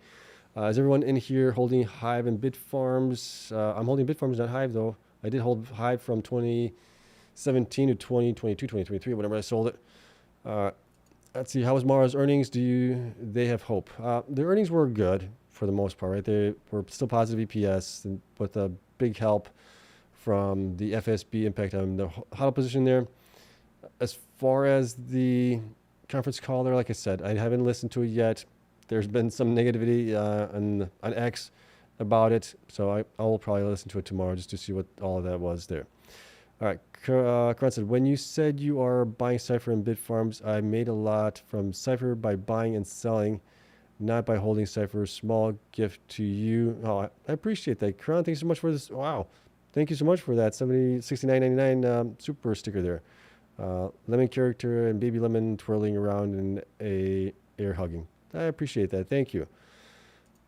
Is everyone in here holding Hive and Bitfarms? I'm holding Bitfarms, not Hive, though. I did hold Hive from 2017 to 2022, 2023, whenever I sold it. Let's see, how was Mara's earnings? Do they have hope? The earnings were good for the most part, right? They were still positive EPS, and with a big help from the FSB impact on the HODL position there. As far as the conference call there, like I said, I haven't listened to it yet. There's been some negativity on X about it, so I will probably listen to it tomorrow just to see what all of that was there. All right. Karan said, when you said you are buying Cipher and Bitfarms, I made a lot from Cipher by buying and selling, not by holding Cipher. Small gift to you. Oh, I appreciate that. Karan, thanks so much for this. Wow. Thank you so much for that. 69.99 super sticker there. Lemon character and baby lemon twirling around and a air hugging. I appreciate that. Thank you.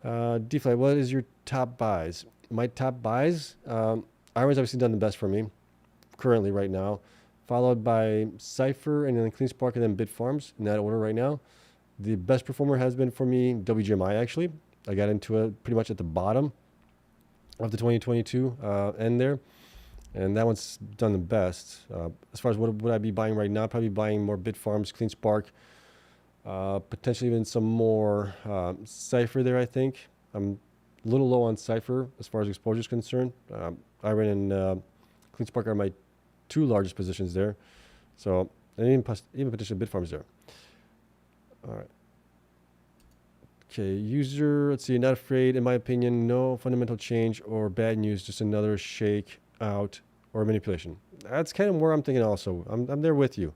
DeFi, what is your top buys? My top buys, IREN's obviously done the best for me currently right now, followed by Cipher and then CleanSpark and then Bitfarms in that order right now. The best performer has been for me WGMI actually. I got into it pretty much at the bottom of the 2022 end there. And that one's done the best. As far as what would I be buying right now, probably buying more Bitfarms, CleanSpark, potentially even some more Cipher there, I think. I'm a little low on Cipher as far as exposure is concerned. IREN and CleanSpark are my two largest positions there. So, and even potentially Bitfarms there. All right. Okay, user, let's see, not afraid, in my opinion, no fundamental change or bad news, just another shake out or manipulation. That's kind of where I'm thinking also. I'm there with you.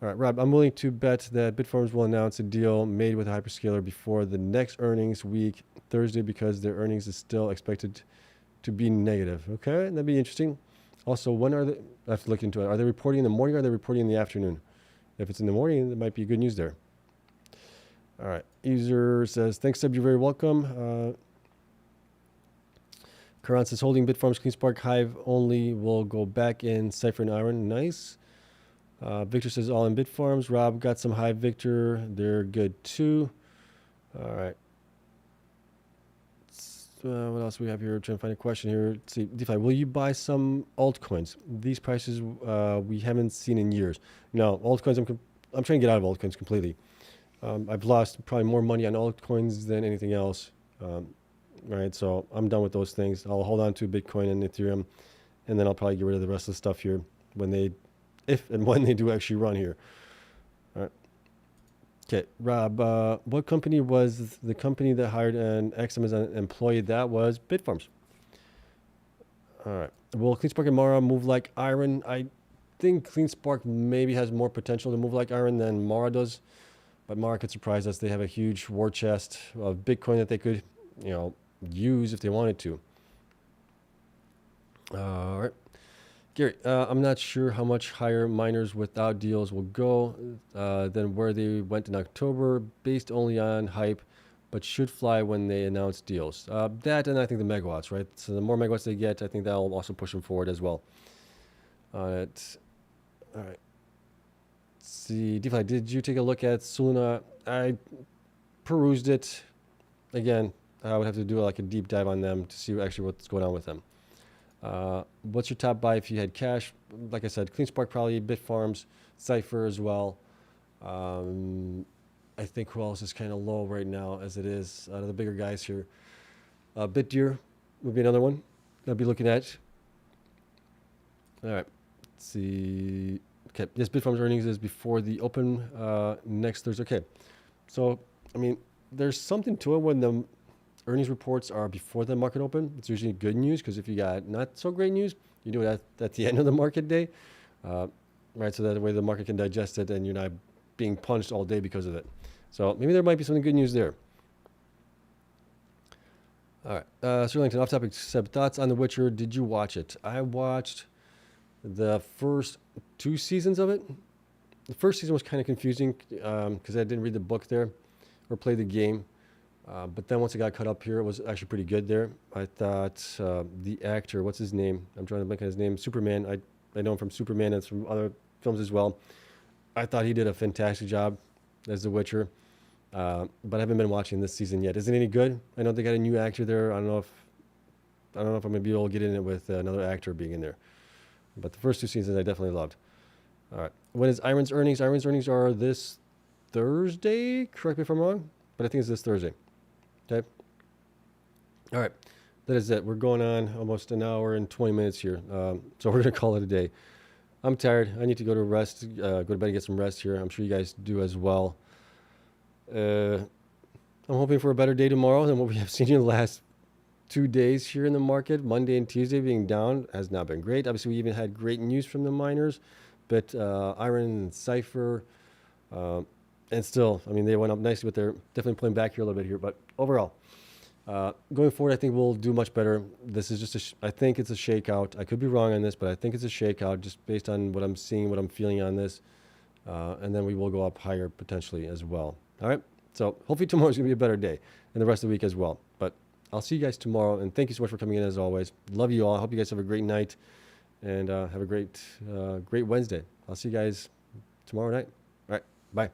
All right, Rob, I'm willing to bet that Bitfarms will announce a deal made with a hyperscaler before the next earnings week, Thursday, because their earnings is still expected to be negative. Okay, that'd be interesting. Also, when are they, I have to look into it. Are they reporting in the morning or are they reporting in the afternoon? If it's in the morning, it might be good news there. All right, user says, thanks, Seb, you're very welcome. Karan says, holding Bitfarms, CleanSpark, Hive only will go back in Cipher and IREN. Nice. Victor says, all in Bitfarms. Rob got some Hive, Victor. They're good too. All right. What else do we have here? Trying to find a question here. Let's see. DeFi, will you buy some altcoins? These prices we haven't seen in years. No, altcoins, I'm trying to get out of altcoins completely. I've lost probably more money on altcoins than anything else. Right, so I'm done with those things. I'll hold on to Bitcoin and Ethereum, and then I'll probably get rid of the rest of the stuff here when they, if and when they do actually run here. All right. Okay, Rob, what company was the company that hired an XM as an employee? That was Bitfarms. All right. Will CleanSpark and Mara move like IREN? I think CleanSpark maybe has more potential to move like IREN than Mara does, but Mara could surprise us. They have a huge war chest of Bitcoin that they could, use if they wanted to. All right. Gary, I'm not sure how much higher miners without deals will go than where they went in October, based only on hype, but should fly when they announce deals. That and I think the megawatts, right? So the more megawatts they get, I think that'll also push them forward as well. All right. Let's see, DeFi, did you take a look at Soluna? I perused it. Again, I would have to do like a deep dive on them to see actually what's going on with them. What's your top buy if you had cash? Like I said, CleanSpark probably, Bitfarms, Cipher as well. I think who else is kind of low right now as it is out of the bigger guys here. BitDeer would be another one I'll be looking at. All right, let's see. Okay, yes, Bitfarms earnings is before the open next Thursday. Okay, so I mean, there's something to it when the earnings reports are before the market open. It's usually good news because if you got not so great news, you do it at the end of the market day, right? So that way the market can digest it and you're not being punched all day because of it. So maybe there might be some good news there. All right, Sirlington, off topic, Seb, thoughts on The Witcher? Did you watch it? I watched the first 2 seasons of it. The first season was kind of confusing because I didn't read the book there or play the game. But then once I got caught up here, it was actually pretty good there. I thought the actor, what's his name? I'm trying to think of his name. Superman. I know him from Superman and from other films as well. I thought he did a fantastic job as The Witcher. But I haven't been watching this season yet. Is it any good? I know they got a new actor there. I don't know if I'm gonna be able to get in it with another actor being in there. But the first 2 seasons I definitely loved. All right. When is IREN's earnings? IREN's earnings are this Thursday. Correct me if I'm wrong, but I think it's this Thursday. Okay. All right. That is it. We're going on almost an hour and 20 minutes here. So we're going to call it a day. I'm tired. I need to go to rest, go to bed and get some rest here. I'm sure you guys do as well. I'm hoping for a better day tomorrow than what we have seen in the last 2 days here in the market, Monday and Tuesday being down, has not been great. Obviously, we even had great news from the miners, but IREN and Cipher, and still, I mean, they went up nicely, but they're definitely pulling back here a little bit here. But overall, going forward, I think we'll do much better. This is just I think it's a shakeout. I could be wrong on this, but I think it's a shakeout just based on what I'm seeing, what I'm feeling on this. And then we will go up higher potentially as well. All right. So hopefully tomorrow's going to be a better day and the rest of the week as well. But I'll see you guys tomorrow. And thank you so much for coming in as always. Love you all. I hope you guys have a great night and have a great Wednesday. I'll see you guys tomorrow night. All right. Bye.